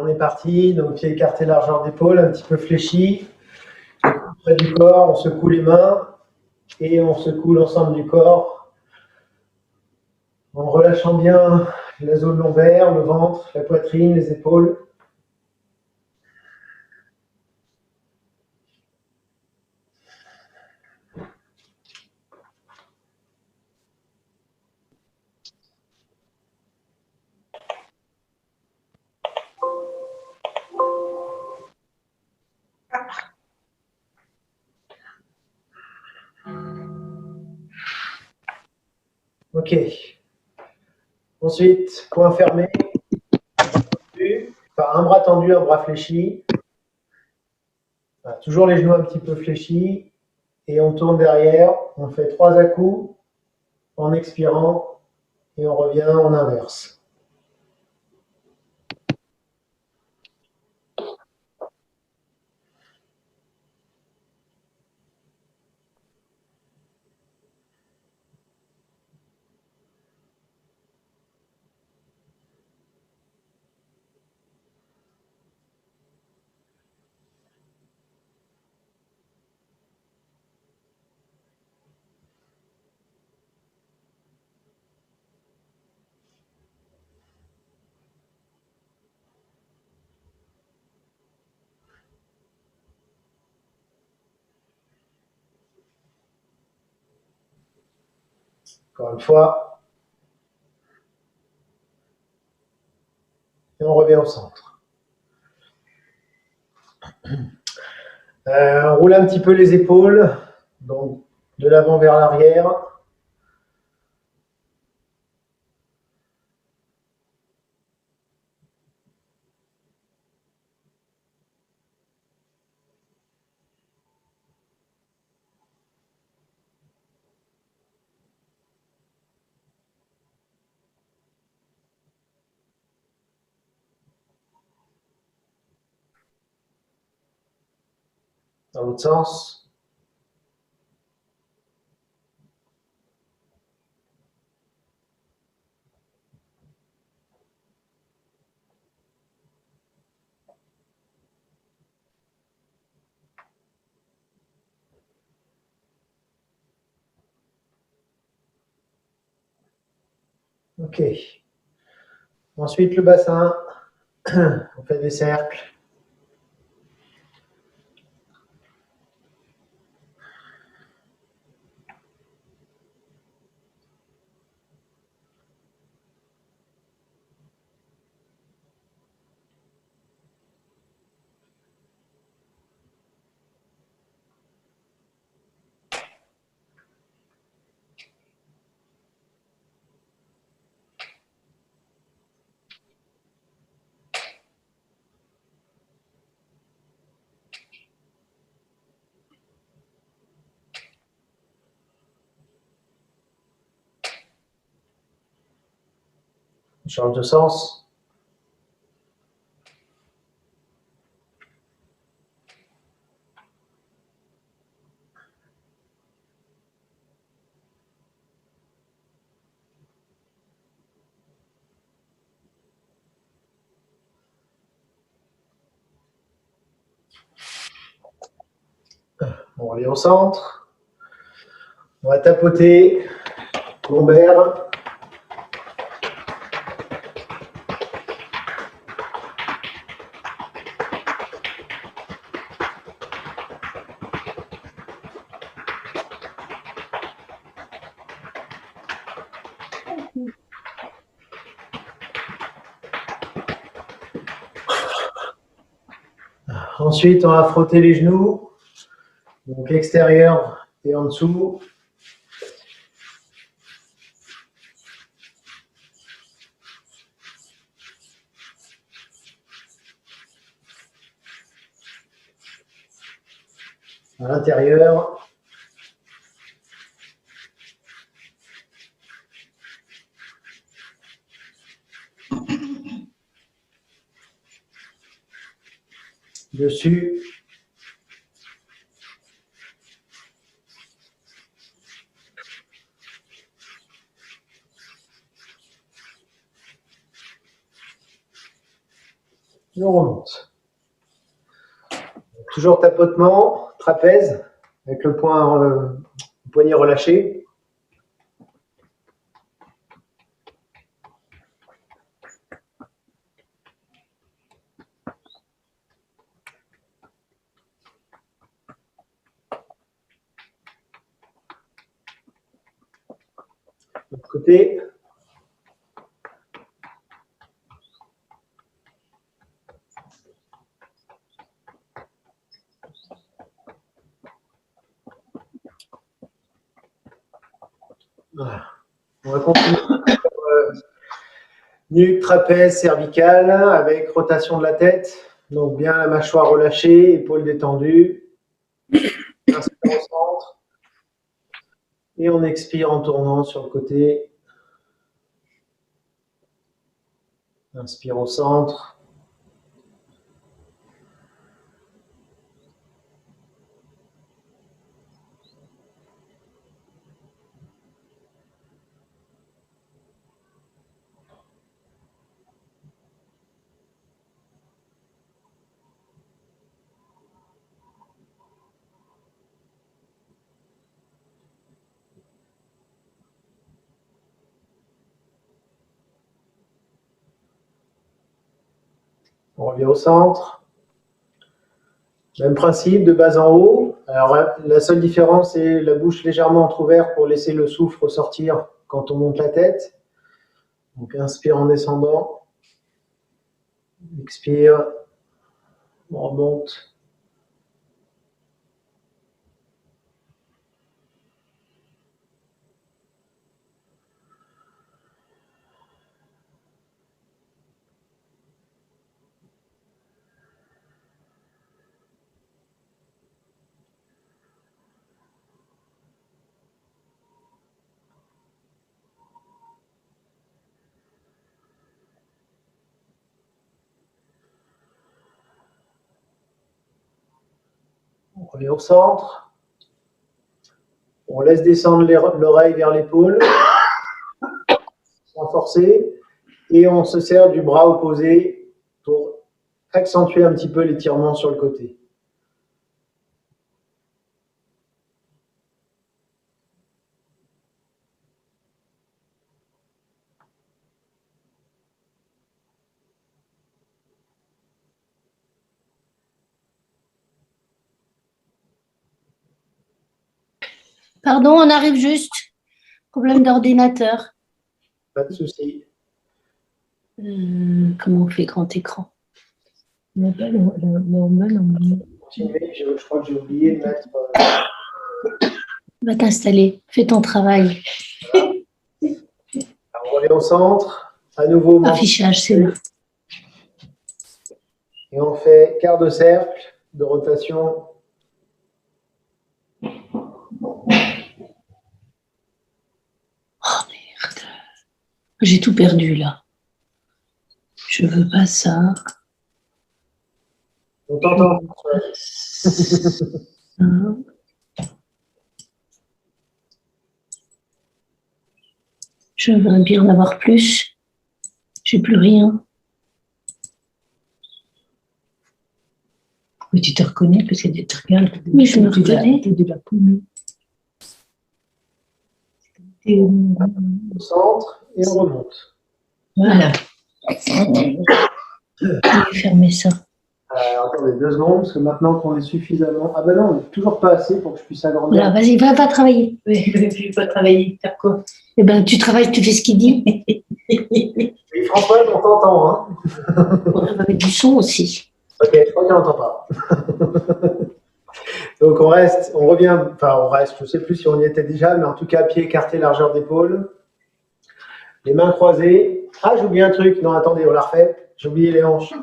on est parti. Donc, pied écarté, largeur d'épaule, un petit peu fléchi. Près du corps, on secoue les mains et on secoue l'ensemble du corps en relâchant bien la zone lombaire, le ventre, la poitrine, les épaules. Ok. Ensuite, point fermé. Par un bras tendu, un bras fléchi. Voilà, toujours les genoux un petit peu fléchis. Et on tourne derrière. On fait 3 à-coups en expirant. Et on revient en inverse. Encore une fois. Et on revient au centre. On roule un petit peu les épaules. Donc, de l'avant vers l'arrière. Dans l'autre sens. Ok. Ensuite, le bassin. On fait des cercles. On change de sens. On revient au centre. On va tapoter lombaire. Ensuite, on va frotter les genoux, donc extérieur et en dessous. À l'intérieur. Dessus. Et on remonte. Toujours tapotement, trapèze, avec le poignet relâché. De l'autre côté. Voilà. On va continuer. Nuque, trapèze, cervicale, avec rotation de la tête. Donc bien la mâchoire relâchée, épaules détendues. Inspire au centre. Et on expire en tournant sur le côté. Inspire au centre. On revient au centre. Même principe, de bas en haut. Alors la seule différence, c'est la bouche légèrement entrouverte pour laisser le souffle ressortir quand on monte la tête. Donc inspire en descendant. Expire. On remonte. On revient au centre. On laisse descendre l'oreille vers l'épaule, sans forcer. Et on se sert du bras opposé pour accentuer un petit peu l'étirement sur le côté. Pardon, on arrive juste. Problème d'ordinateur. Pas de souci. Comment on fait grand écran? Continuez, je crois que j'ai oublié de mettre. Va t'installer, fais ton travail. Voilà. Alors, on revient au centre. À nouveau, affichage, c'est là. Et on fait quart de cercle de rotation. Oh merde. J'ai tout perdu là. Je veux pas ça. On t'entend. Je voudrais bien en avoir plus. J'ai plus rien. Mais tu te reconnais parce que tu te regardes. Mais je me reconnais. Tu de la poumée. Au centre et on remonte. Voilà. Je vais fermer ça. Attendez 2 secondes, parce que maintenant qu'on est suffisamment. Ah ben non, on n'est toujours pas assez pour que je puisse agrandir. Voilà, vas-y, va travailler. Oui, je ne vais pas travailler. Faire quoi? Eh ben, tu travailles, tu fais ce qu'il dit. Et François, on t'entend, hein. On va mettre du son aussi. Ok, je crois qu'il n'entend pas. Donc on revient, je ne sais plus si on y était déjà, mais en tout cas, pied écarté, largeur d'épaule. Les mains croisées. Ah, j'ai oublié un truc. Non, attendez, on l'a refait. J'ai oublié les hanches.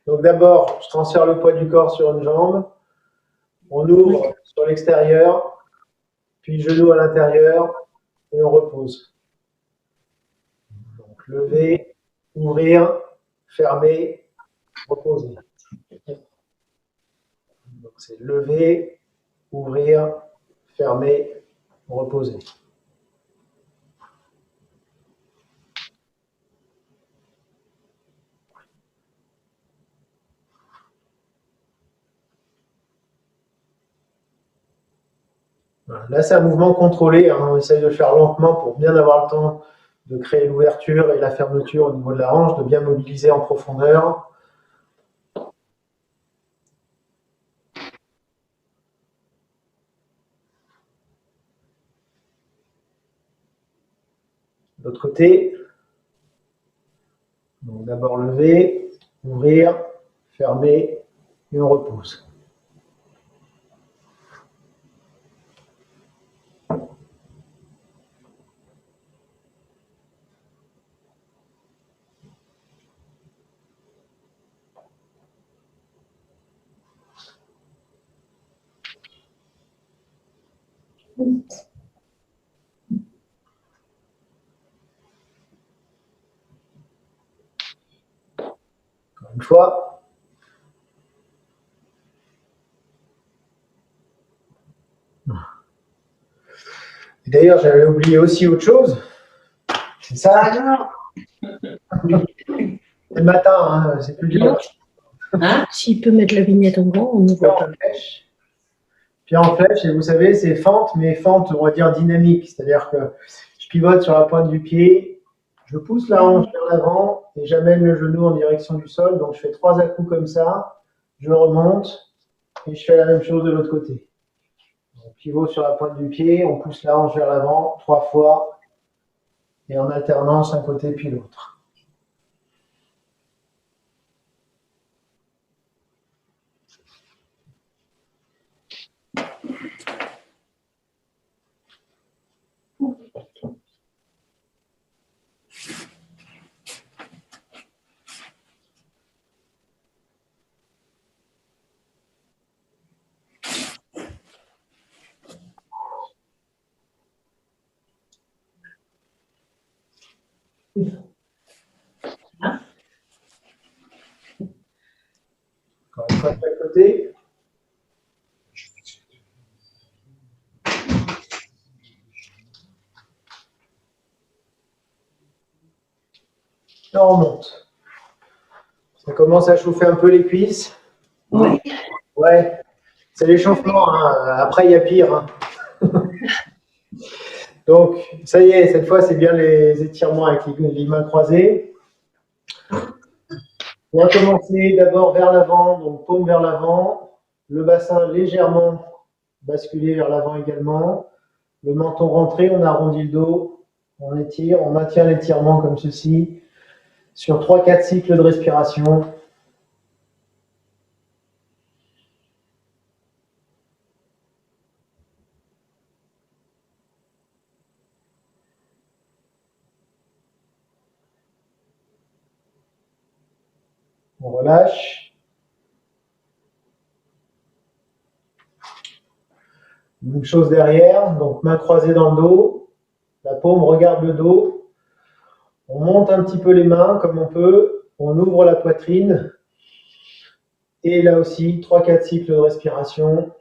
Donc d'abord, je transfère le poids du corps sur une jambe. On ouvre sur l'extérieur, puis genou à l'intérieur, et on repose. Donc lever, ouvrir, fermer, reposer. Donc c'est lever, ouvrir, fermer, reposer. Voilà. Là, c'est un mouvement contrôlé. Hein. On essaye de le faire lentement pour bien avoir le temps de créer l'ouverture et la fermeture au niveau de la hanche, de bien mobiliser en profondeur. De l'autre côté. Donc d'abord lever, ouvrir, fermer et on repose. Encore une fois. Et d'ailleurs, j'avais oublié aussi autre chose. C'est ça. C'est le matin, hein, c'est plus dur. Hein? S'il peut mettre la vignette en grand, on ne voit pas. Puis en flèche, et vous savez, c'est fente, mais fente, on va dire dynamique. C'est-à-dire que je pivote sur la pointe du pied, je pousse la hanche vers l'avant et j'amène le genou en direction du sol. Donc je fais 3 à-coups comme ça, je remonte et je fais la même chose de l'autre côté. On pivot sur la pointe du pied, on pousse la hanche vers l'avant 3 fois et en alternance un côté puis l'autre. Encore une fois de chaque côté. Et on remonte. Ça commence à chauffer un peu les cuisses. Oui. Ouais, c'est l'échauffement. Hein. Après, il y a pire. Hein. Donc, ça y est, cette fois, c'est bien les étirements avec les mains croisées. On va commencer d'abord vers l'avant, donc paume vers l'avant, le bassin légèrement basculé vers l'avant également, le menton rentré, on arrondit le dos, on étire, on maintient l'étirement comme ceci, sur 3-4 cycles de respiration. On relâche. Même chose derrière, donc main croisée dans le dos, la paume regarde le dos, on monte un petit peu les mains comme on peut, on ouvre la poitrine, et là aussi 3-4 cycles de respiration.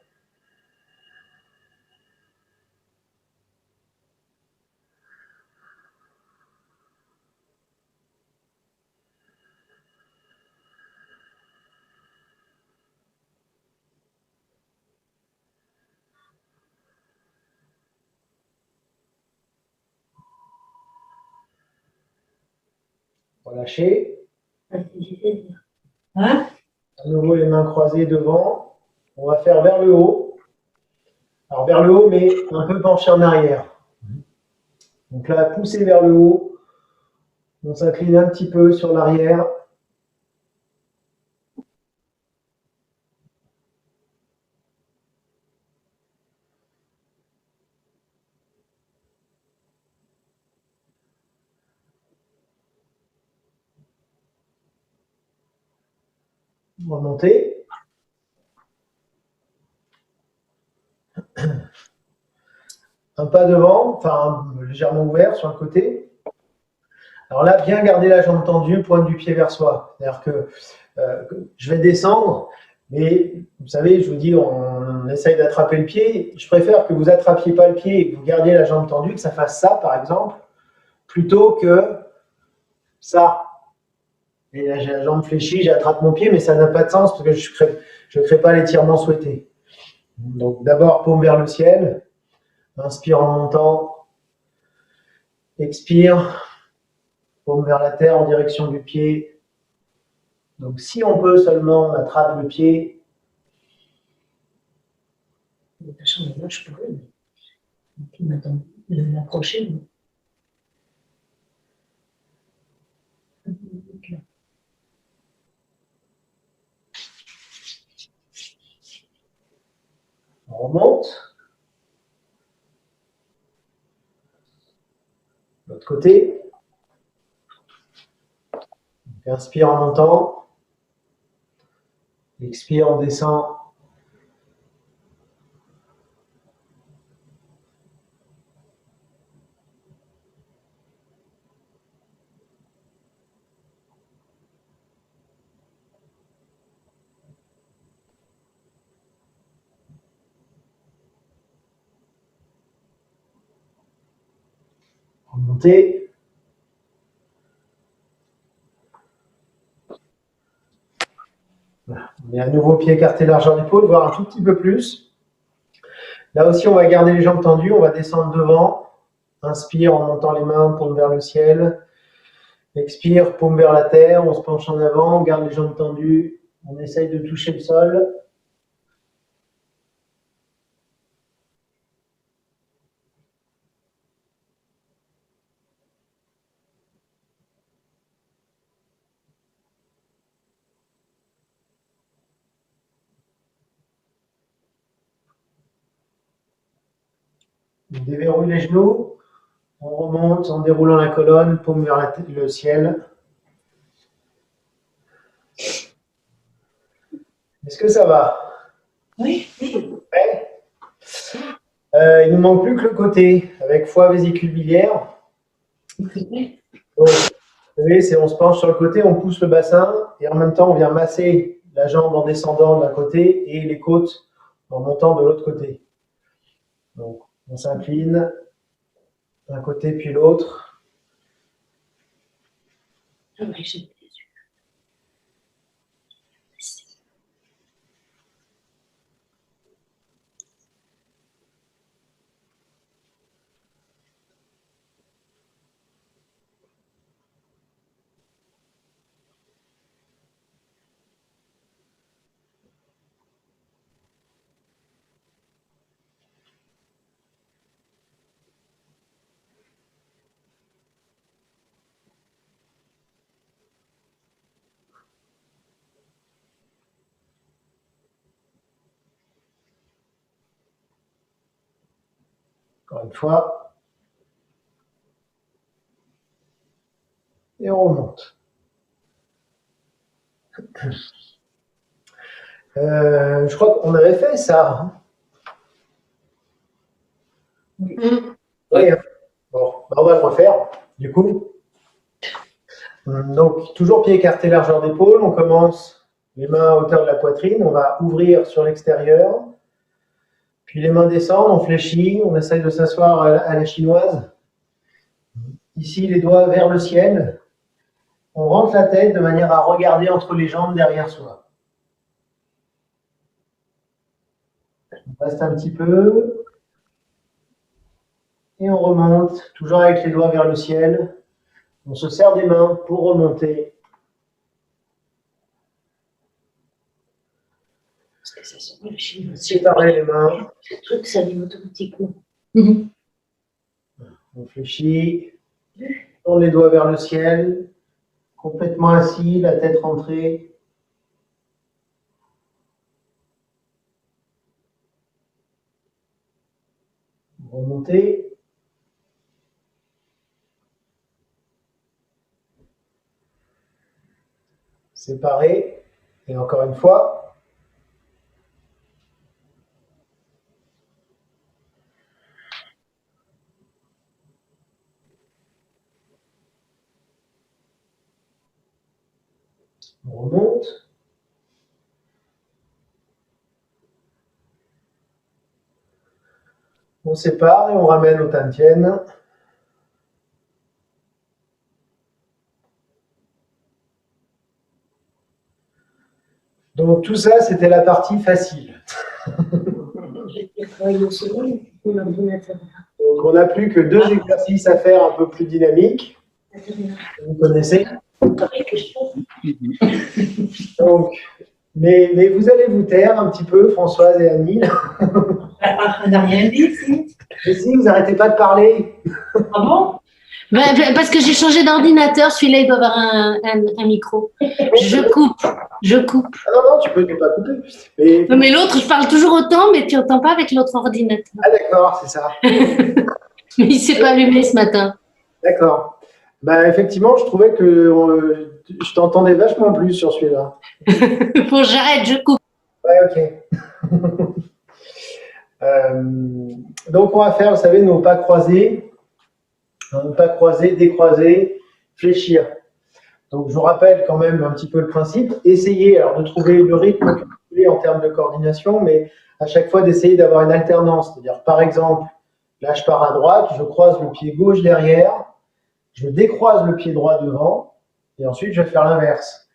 Relâchez. Hein? À nouveau les mains croisées devant. On va faire vers le haut. Alors vers le haut, mais un peu penché en arrière. Donc là, poussez vers le haut. On s'incline un petit peu sur l'arrière. Remonter. Un pas devant, enfin légèrement ouvert sur le côté. Alors là, bien garder la jambe tendue, pointe du pied vers soi. C'est-à-dire que je vais descendre, mais vous savez, je vous dis, on essaye d'attraper le pied. Je préfère que vous attrapiez pas le pied et que vous gardiez la jambe tendue, que ça fasse ça, par exemple, plutôt que ça. Et là, j'ai la jambe fléchie, j'attrape mon pied, mais ça n'a pas de sens parce que je ne crée pas l'étirement souhaité. Donc d'abord, paume vers le ciel. Inspire en montant. Expire. Paume vers la terre en direction du pied. Donc si on peut seulement, on attrape le pied. De toute façon, là, je pourrais. Il m'attend de m'approcher. On remonte. L'autre côté. Inspire en montant. Expire, on descend. Remonter. Voilà. On met à nouveau pied écarté, largeur d'épaule, voire un tout petit peu plus. Là aussi, on va garder les jambes tendues, on va descendre devant. Inspire en montant les mains, paume vers le ciel. Expire, paume vers la terre, on se penche en avant, on garde les jambes tendues. On essaye de toucher le sol. On déverrouille les genoux. On remonte en déroulant la colonne, paume vers le ciel. Est-ce que ça va? Oui. Ouais. Il ne nous manque plus que le côté, avec foie, vésicule biliaire. Donc, vous savez, on se penche sur le côté, on pousse le bassin, et en même temps, on vient masser la jambe en descendant d'un côté et les côtes en montant de l'autre côté. Donc, on s'incline d'un côté puis l'autre. Encore une fois. Et on remonte. Je crois qu'on avait fait ça. Oui. Oui. Bon, on va le refaire, du coup. Donc, toujours pied écarté, largeur d'épaule. On commence les mains à hauteur de la poitrine. On va ouvrir sur l'extérieur. Puis les mains descendent, on fléchit. On essaye de s'asseoir à la chinoise. Ici, les doigts vers le ciel. On rentre la tête de manière à regarder entre les jambes derrière soi. On reste un petit peu. Et on remonte, toujours avec les doigts vers le ciel. On se serre des mains pour remonter. Parce que ça sent le chinois. Séparer les mains. Ce truc, ça vient automatiquement. On fléchit. On tourne les doigts vers le ciel. Complètement assis, la tête rentrée. Remonter. Séparer. Et encore une fois. On remonte. On sépare et on ramène au Tantien. Donc tout ça, c'était la partie facile. J'ai travaillé au second, pour l'ordinateur. Donc, on n'a plus que 2 exercices à faire un peu plus dynamiques. Vous connaissez. Donc, mais vous allez vous taire un petit peu, Françoise et Annie. On n'a rien dit, si. Mais si, vous n'arrêtez pas de parler. Ah bon? Parce que j'ai changé d'ordinateur, celui-là il doit avoir un micro. Je coupe. Ah non, non, tu peux ne pas couper. Mais, Non, mais l'autre, je parle toujours autant, mais tu n'entends pas avec l'autre ordinateur. ah d'accord, c'est ça. Mais il ne s'est pas allumé ce matin. D'accord. Bah, effectivement, je trouvais que je t'entendais vachement plus sur celui-là. Bon, j'arrête, je coupe. Ouais, ok. Donc, on va faire, vous savez, nos pas croisés. Pas croiser, décroiser, fléchir. Donc, je vous rappelle quand même un petit peu le principe. Essayez alors de trouver le rythme que vous voulez en termes de coordination, mais à chaque fois d'essayer d'avoir une alternance. C'est-à-dire, par exemple, là, je pars à droite, je croise le pied gauche derrière, je décroise le pied droit devant, et ensuite, je vais faire l'inverse.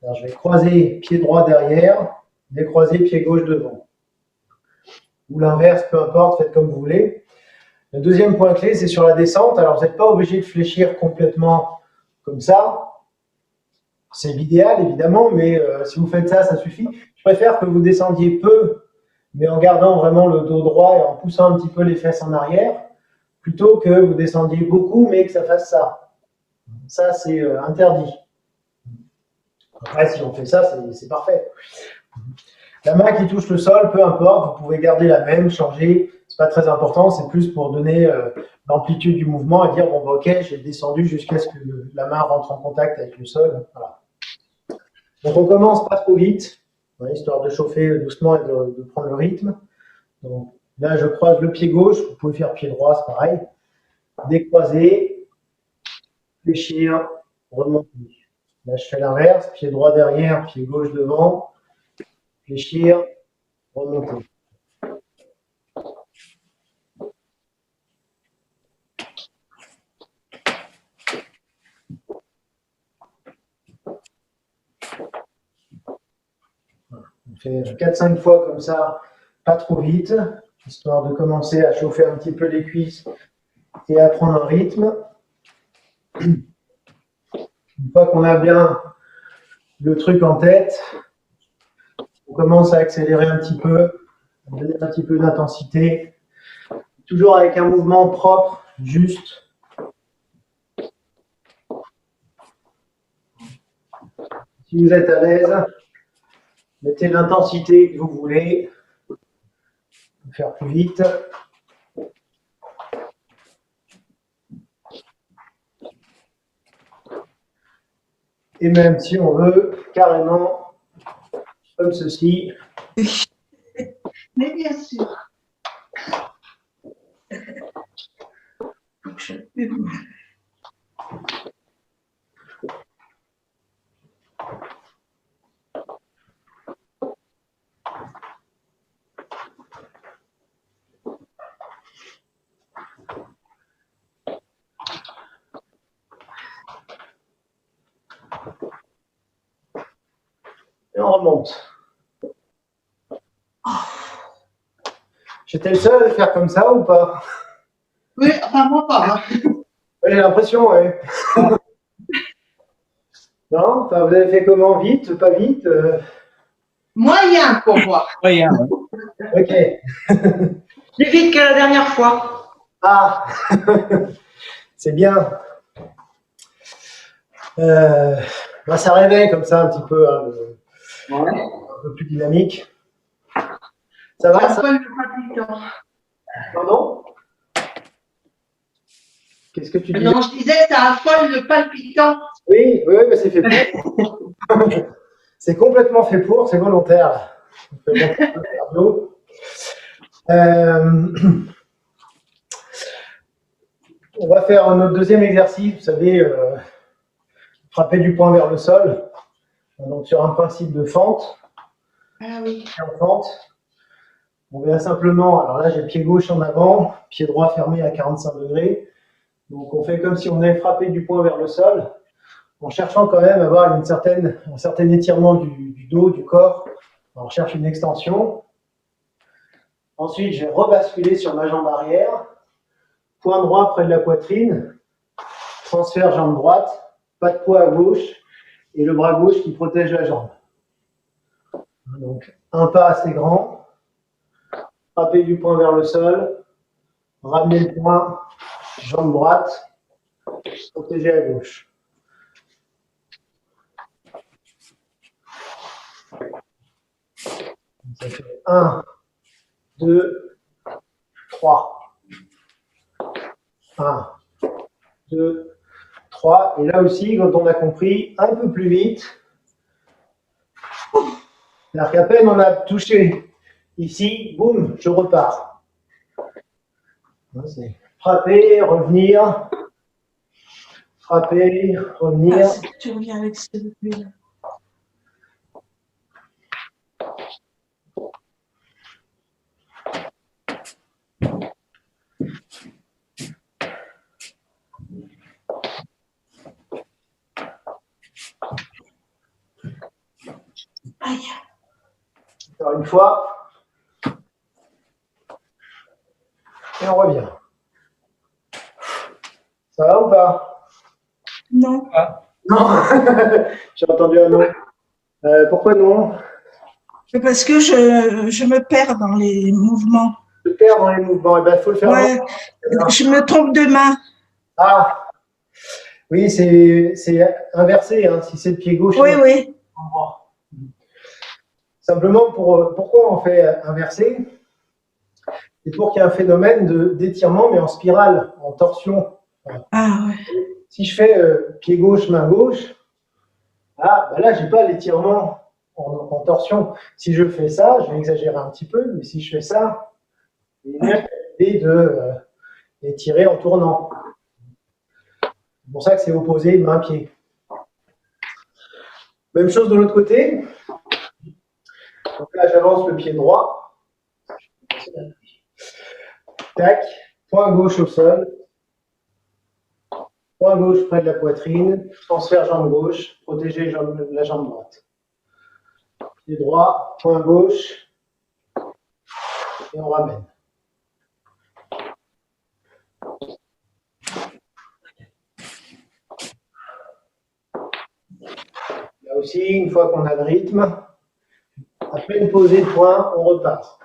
Alors, je vais croiser pied droit derrière, décroiser pied gauche devant. Ou l'inverse, peu importe, faites comme vous voulez. Le deuxième point clé, c'est sur la descente. Alors, vous n'êtes pas obligé de fléchir complètement comme ça. C'est l'idéal, évidemment, mais si vous faites ça, ça suffit. Je préfère que vous descendiez peu, mais en gardant vraiment le dos droit et en poussant un petit peu les fesses en arrière, plutôt que vous descendiez beaucoup, mais que ça fasse ça. Ça, c'est interdit. Après, si on fait ça, c'est parfait. La main qui touche le sol, peu importe, vous pouvez garder la même, changer. C'est pas très important, c'est plus pour donner l'amplitude du mouvement et dire bon bah, ok, j'ai descendu jusqu'à ce que la main rentre en contact avec le sol. Voilà. Donc on commence pas trop vite, histoire de chauffer doucement et de prendre le rythme. Donc là je croise le pied gauche, vous pouvez faire pied droit, c'est pareil. Décroiser, fléchir, remonter. Là je fais l'inverse, pied droit derrière, pied gauche devant, fléchir, remonter. On fait 4-5 fois comme ça, pas trop vite, histoire de commencer à chauffer un petit peu les cuisses et à prendre un rythme. Une fois qu'on a bien le truc en tête, on commence à accélérer un petit peu, à donner un petit peu d'intensité, toujours avec un mouvement propre, juste. Si vous êtes à l'aise, mettez l'intensité que vous voulez. Faire plus vite. Et même si on veut, carrément, comme ceci. Mais bien sûr. Et on remonte. J'étais le seul à le faire comme ça ou pas? Oui, enfin moi pas. J'ai l'impression, ouais. Non? Enfin, vous avez fait comment? Vite? Pas vite? Moyen pour moi. Moyen. Ok. Plus vite que la dernière fois. Ah! C'est bien. Bah, ça réveille comme ça un petit peu, hein, un peu plus dynamique. Ça va ça? Pardon? Qu'est-ce que tu dis? Non, je disais, ça affole le palpitant. Oui, mais c'est fait pour. C'est complètement fait pour, c'est volontaire. On va faire notre deuxième exercice, vous savez, frapper du poing vers le sol. Donc sur un principe de fente. Ah oui. En fente. On vient simplement, alors là j'ai le pied gauche en avant, pied droit fermé à 45 degrés. Donc on fait comme si on avait frappé du poing vers le sol, en cherchant quand même à avoir un certain étirement du dos, du corps. On cherche une extension. Ensuite, je vais rebasculer sur ma jambe arrière. point droit près de la poitrine, transfert jambe droite, pas de poids à gauche et le bras gauche qui protège la jambe. Donc, un pas assez grand, frapper du poing vers le sol, ramener le poing, jambe droite, protéger à gauche. Ça fait 1, 2, 3. 1, 2, 3. Et là aussi, quand on a compris, un peu plus vite. C'est-à-dire qu'à peine on a touché ici, boum, je repars. C'est frapper, revenir. Frapper, revenir. Ah, tu reviens avec ce là. Aïe. Encore une fois. Et on revient. Ça va ou pas? Non. Non. J'ai entendu un non. Pourquoi non? Parce que je me perds dans les mouvements. Je perds dans les mouvements. Eh ben, faut le faire. Ouais, je me trompe de main. Ah. Oui, c'est inversé. Hein, si c'est le pied gauche. Oui, oui. Simplement, pourquoi on fait inversé? C'est pour qu'il y ait un phénomène d'étirement, mais en spirale, en torsion. Ah, ouais. Si je fais pied gauche, main gauche, ah, ben là, je n'ai pas l'étirement en torsion. Si je fais ça, je vais exagérer un petit peu, mais si je fais ça, il y a l'idée d'étirer en tournant. C'est pour ça que c'est opposé main-pied. Même chose de l'autre côté. Donc là, j'avance le pied droit. Tac, point gauche au sol. Point gauche près de la poitrine. Transfert jambe gauche. Protéger la jambe droite. Pied droit, point gauche. Et on ramène. Là aussi, une fois qu'on a le rythme, à peine posé le point, on repart.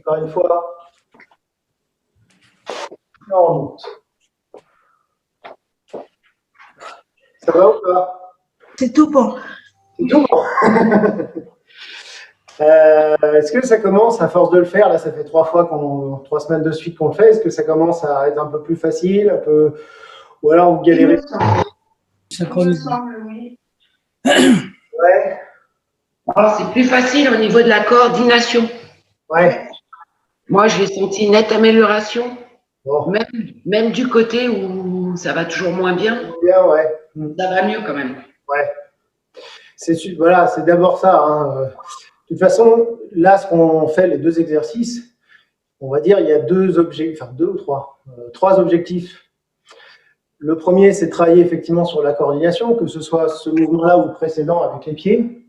Encore une fois, et on remonte. Ça va ou pas? C'est tout bon. C'est tout bon. Est-ce que ça commence, à force de le faire, là ça fait 3 semaines de suite qu'on le fait, est-ce que ça commence à être un peu plus facile, un peu, ou alors vous galérez? Oui. Ouais. Alors, c'est plus facile au niveau de la coordination. Ouais. Moi, j'ai senti une nette amélioration, Bon. même du côté où ça va toujours moins bien. Bien, ouais. Ça va mieux quand même. Ouais. Voilà, c'est d'abord ça. Hein. De toute façon, là, ce qu'on fait, les 2 exercices, on va dire, il y a 2 objectifs, enfin 2 ou 3, 3 objectifs. Le premier, c'est de travailler effectivement sur la coordination, que ce soit ce mouvement-là ou le précédent avec les pieds.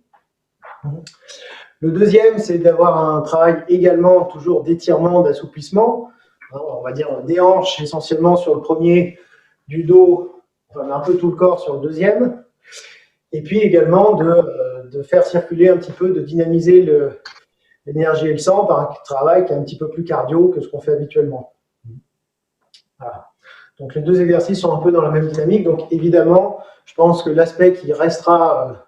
Le deuxième, c'est d'avoir un travail également toujours d'étirement, d'assouplissement. On va dire des hanches essentiellement sur le premier, du dos, enfin, un peu tout le corps sur le deuxième. Et puis également de faire circuler un petit peu, de dynamiser l'énergie et le sang par un travail qui est un petit peu plus cardio que ce qu'on fait habituellement. Voilà. Donc les 2 exercices sont un peu dans la même dynamique. Donc évidemment, je pense que l'aspect qui restera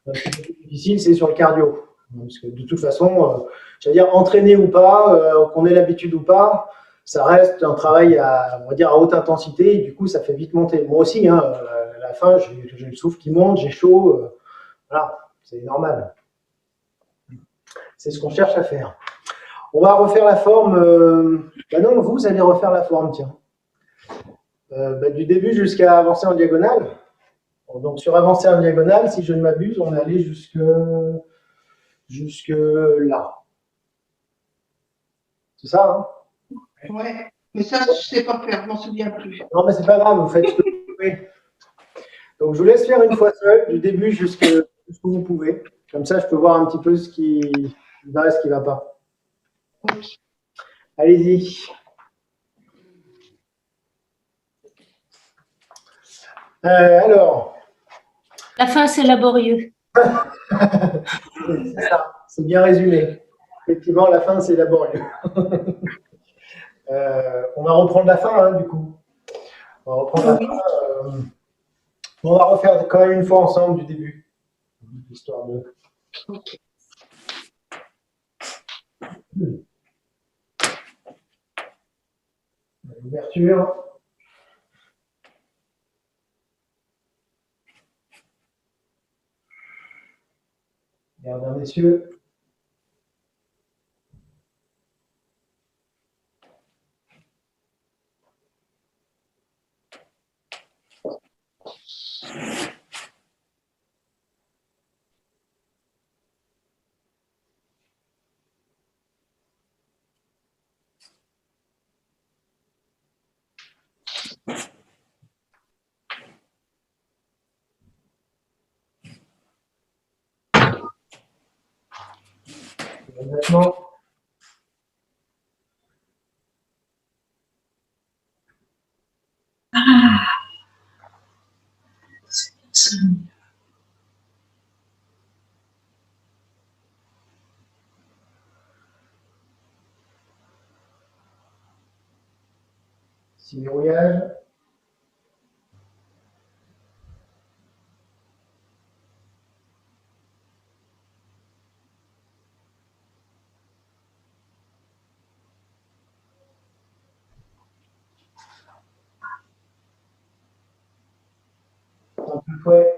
un petit peu plus difficile, c'est sur le cardio. Parce que de toute façon, j'allais dire entraîner ou pas, qu'on ait l'habitude ou pas, ça reste un travail on va dire à haute intensité, et du coup ça fait vite monter. Moi aussi, hein, à la fin, j'ai le souffle qui monte, j'ai chaud, voilà, c'est normal. C'est ce qu'on cherche à faire. On va refaire la forme. Ben non, vous allez refaire la forme, tiens. Du début jusqu'à avancer en diagonale. Bon, donc sur avancer en diagonale, si je ne m'abuse, on est allé jusque là. C'est ça, hein? Ouais, mais ça, je ne sais pas faire, je m'en souviens plus. Non, mais c'est pas grave, vous faites ce que vous pouvez. Donc, je vous laisse faire une fois seul, du début jusqu'où vous pouvez. Comme ça, je peux voir un petit peu ce qui va et ce qui ne va pas. Oui. Allez-y. Alors. La fin, c'est laborieux. C'est ça, c'est bien résumé. Effectivement, la fin, c'est laborieux. On va reprendre la fin, hein, du coup. On va reprendre la fin. On va refaire quand même une fois ensemble du début. Histoire de. Ok. L'ouverture. Gardien messieurs. Maintenant. Six verrouillages. Un peu de fouet.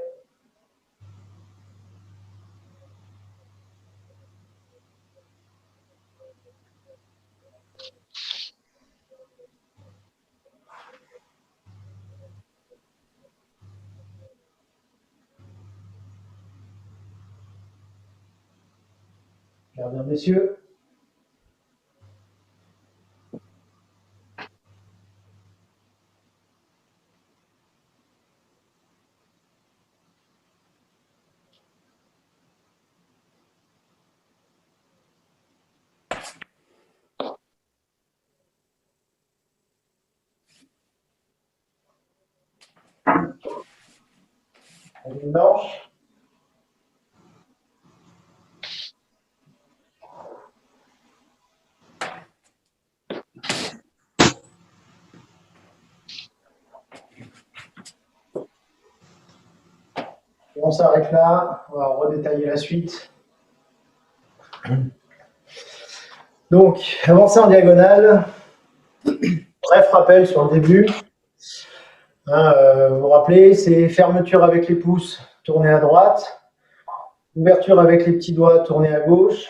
Gardien messieurs. Une blanche. Et on s'arrête là. On va redétailler la suite. Donc, avancer en diagonale. Bref rappel sur le début. Vous vous rappelez, c'est fermeture avec les pouces, tourner à droite. Ouverture avec les petits doigts, tourner à gauche.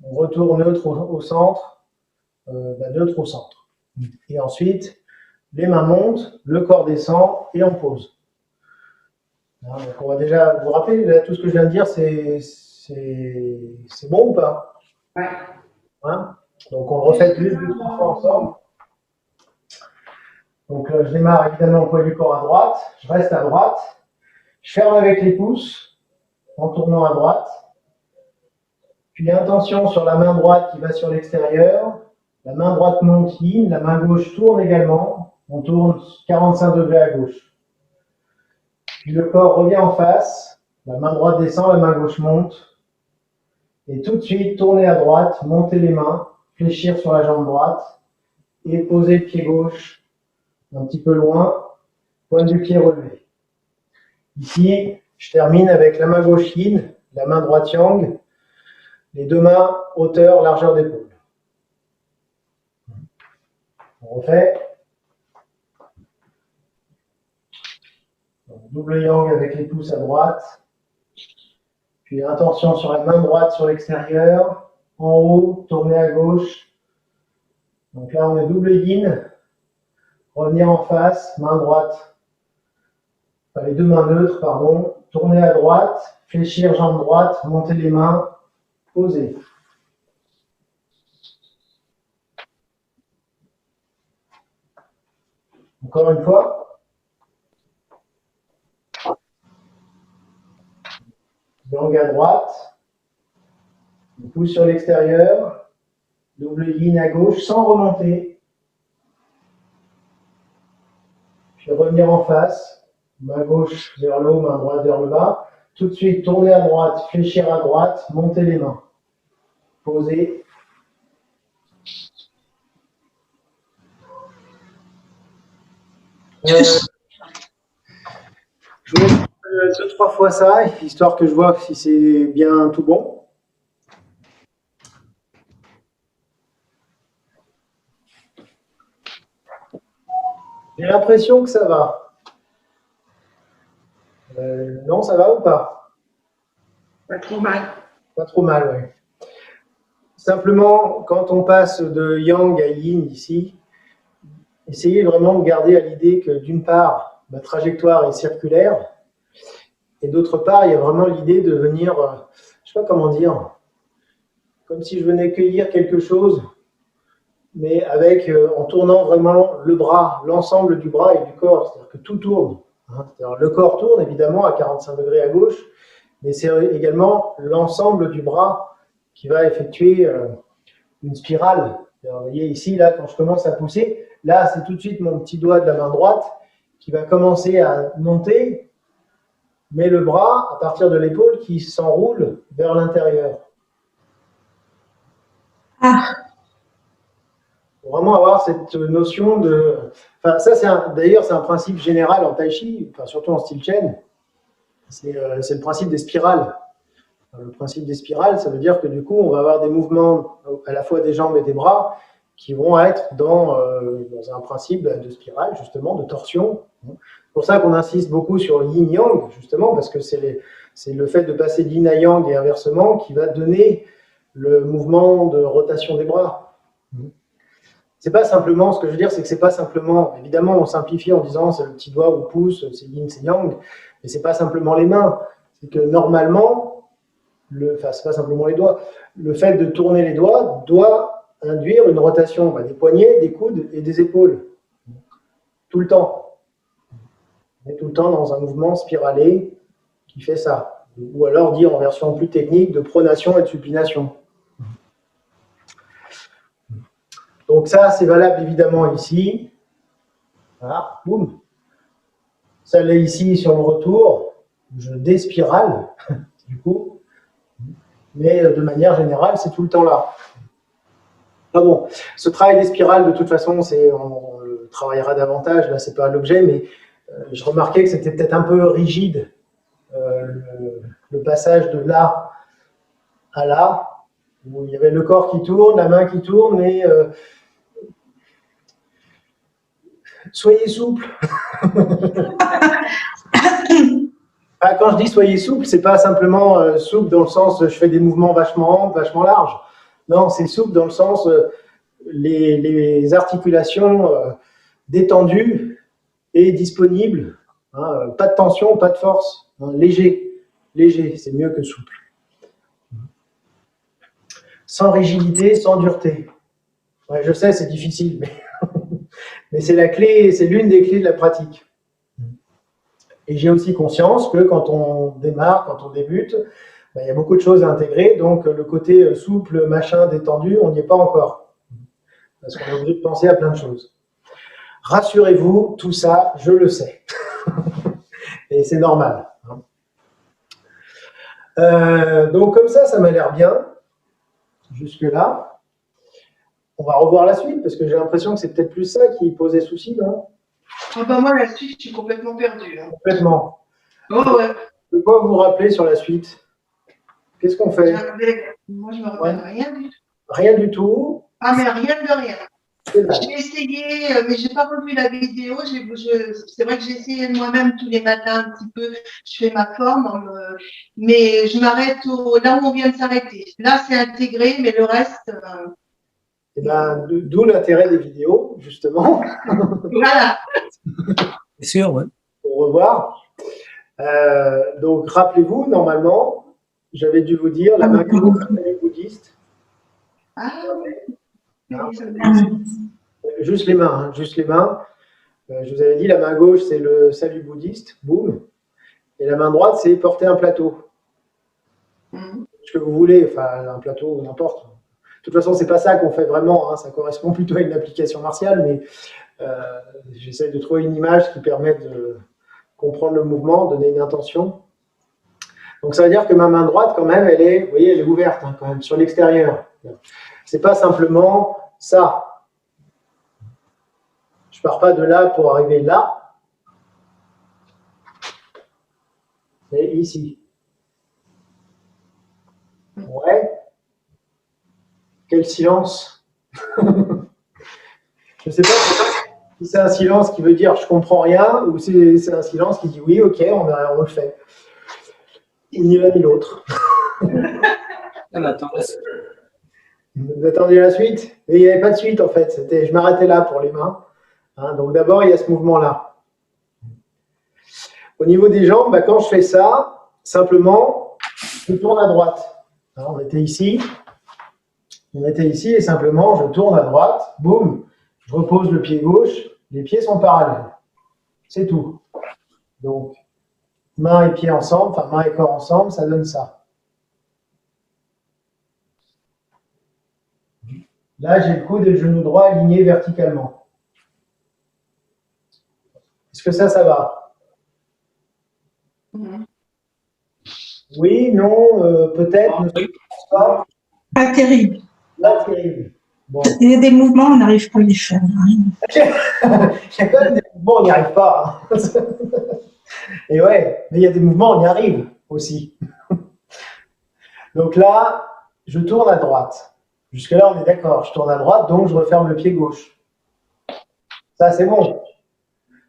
Retour neutre au centre. Neutre au centre. Et ensuite, les mains montent, le corps descend et on pose. Donc on va déjà vous rappeler, là, tout ce que je viens de dire, c'est bon ou pas? Ouais. Hein? Donc on le refait juste 2-3 fois ensemble. Donc je démarre évidemment au poids du corps à droite, je reste à droite, je ferme avec les pouces en tournant à droite, puis intention sur la main droite qui va sur l'extérieur, la main droite monte yin, la main gauche tourne également, on tourne 45 degrés à gauche. Puis le corps revient en face, la main droite descend, la main gauche monte, et tout de suite tourner à droite, monter les mains, fléchir sur la jambe droite, et poser le pied gauche un petit peu loin, pointe du pied relevé. Ici, je termine avec la main gauche yin, la main droite yang, les deux mains hauteur, largeur d'épaule. On refait. Donc, double yang avec les pouces à droite. Puis intention sur la main droite sur l'extérieur. En haut, tourner à gauche. Donc là, on est double yin. Revenir en face, main droite. Enfin, les deux mains neutres, pardon. Tourner à droite, fléchir jambe droite, monter les mains, poser. Encore une fois. Langue à droite. Pouce sur l'extérieur. Double ligne à gauche sans remonter. Puis revenir en face. Main gauche vers le haut, main droite vers le bas. Tout de suite, tourner à droite, fléchir à droite, monter les mains. Poser. Je vais faire 2-3 fois ça, histoire que je vois si c'est bien tout bon. J'ai l'impression que ça va. Non, ça va ou pas? Pas trop mal. Pas trop mal, oui. Simplement, quand on passe de yang à yin ici, essayez vraiment de garder à l'idée que d'une part, ma trajectoire est circulaire, et d'autre part, il y a vraiment l'idée de venir, je ne sais pas comment dire, comme si je venais cueillir quelque chose, mais avec, en tournant vraiment le bras, l'ensemble du bras et du corps, c'est-à-dire que tout tourne. Hein. Le corps tourne évidemment à 45 degrés à gauche, mais c'est également l'ensemble du bras qui va effectuer une spirale. Alors, vous voyez ici, là, quand je commence à pousser, là, c'est tout de suite mon petit doigt de la main droite qui va commencer à monter, mais le bras, à partir de l'épaule, qui s'enroule vers l'intérieur. Ah. Faut vraiment avoir cette notion de... Enfin, ça, d'ailleurs, c'est un principe général en tai chi, enfin, surtout en style Chen. C'est le principe des spirales. Le principe des spirales, ça veut dire que du coup, on va avoir des mouvements à la fois des jambes et des bras qui vont être dans un principe de spirale, justement, de torsion. C'est pour ça qu'on insiste beaucoup sur le yin-yang, justement, parce que c'est le fait de passer de yin à yang et inversement qui va donner le mouvement de rotation des bras. C'est pas simplement, ce que je veux dire, c'est que c'est pas simplement, évidemment, on simplifie en disant c'est le petit doigt ou pouce, c'est yin, c'est yang, mais c'est pas simplement les mains. C'est que normalement, enfin, c'est pas simplement les doigts, le fait de tourner les doigts doit induire une rotation des poignets, des coudes et des épaules. Tout le temps. On est tout le temps dans un mouvement spiralé qui fait ça. Ou alors dire en version plus technique de pronation et de supination. Donc ça, c'est valable évidemment ici. Voilà, boum. Ça l'est ici sur le retour. Je déspirale, du coup. Mais de manière générale, c'est tout le temps là. Ah bon, ce travail des spirales, de toute façon, on le travaillera davantage. Là, c'est pas l'objet, mais je remarquais que c'était peut-être un peu rigide, le passage de là à là, où il y avait le corps qui tourne, la main qui tourne, mais soyez souple. Quand je dis soyez souple, c'est pas simplement souple dans le sens je fais des mouvements vachement amples, vachement larges. Non, c'est souple dans le sens les articulations détendues et disponibles. Hein, pas de tension, pas de force. Hein, léger, c'est mieux que souple. Sans rigidité, sans dureté. Ouais, je sais, c'est difficile, mais c'est la clé, c'est l'une des clés de la pratique. Et j'ai aussi conscience que quand on démarre, quand on débute, il y a beaucoup de choses à intégrer. Donc, le côté souple, machin, détendu, on n'y est pas encore. Parce qu'on est obligé de penser à plein de choses. Rassurez-vous, tout ça, je le sais. Et c'est normal. Donc, comme ça m'a l'air bien. Jusque-là. On va revoir la suite, parce que j'ai l'impression que c'est peut-être plus ça qui posait souci, non? Ah bah moi, la suite, je suis complètement perdue. Hein. Complètement. Oh ouais. De quoi vous rappeler sur la suite? Qu'est-ce qu'on fait? Moi, je me rappelle rien du tout. Rien du tout. Ah, mais rien de rien. J'ai essayé, mais je n'ai pas revu la vidéo. C'est vrai que j'ai essayé moi-même tous les matins un petit peu. Je fais ma forme, mais je m'arrête là où on vient de s'arrêter. Là, c'est intégré, mais le reste. Et ben, d'où l'intérêt des vidéos, justement, Voilà. C'est sûr, ouais. pour revoir. Donc, rappelez-vous, normalement, j'avais dû vous dire, la main gauche, salut bouddhiste. Ah oui. Juste les mains, hein, juste les mains. Je vous avais dit, la main gauche, c'est le salut bouddhiste, boum. Et la main droite, c'est porter un plateau. Ce que vous voulez, enfin, un plateau, n'importe. De toute façon, c'est pas ça qu'on fait vraiment, hein, ça correspond plutôt à une application martiale, mais j'essaie de trouver une image qui permet de comprendre le mouvement, donner une intention. Donc ça veut dire que ma main droite, quand même, elle est, vous voyez, elle est ouverte, hein, quand même, sur l'extérieur. C'est pas simplement ça. Je pars pas de là pour arriver là, mais ici. Ouais. Quel silence. Je ne sais pas si c'est un silence qui veut dire je comprends rien ou si c'est un silence qui dit oui, ok, on le fait. Ni l'un ni l'autre. Vous attendiez la suite? Mais il n'y avait pas de suite en fait. Je m'arrêtais là pour les mains. Hein, donc d'abord, il y a ce mouvement-là. Au niveau des jambes, bah, quand je fais ça, simplement, je tourne à droite. Hein, on était ici et simplement, je tourne à droite, boum, je repose le pied gauche, les pieds sont parallèles. C'est tout. Donc, main et pied ensemble, enfin main et corps ensemble, ça donne ça. Là, j'ai le coude et le genou droit alignés verticalement. Est-ce que ça va? Oui, non, peut-être, ne pas. Pas terrible. Pas terrible. Bon. Il y a des mouvements, on n'arrive pas à les faire. Il y a quand même des mouvements, on n'y arrive pas. Et ouais, mais il y a des mouvements, on y arrive aussi. Donc là, je tourne à droite. Jusque-là, on est d'accord. Je tourne à droite, donc je referme le pied gauche. Ça, c'est bon.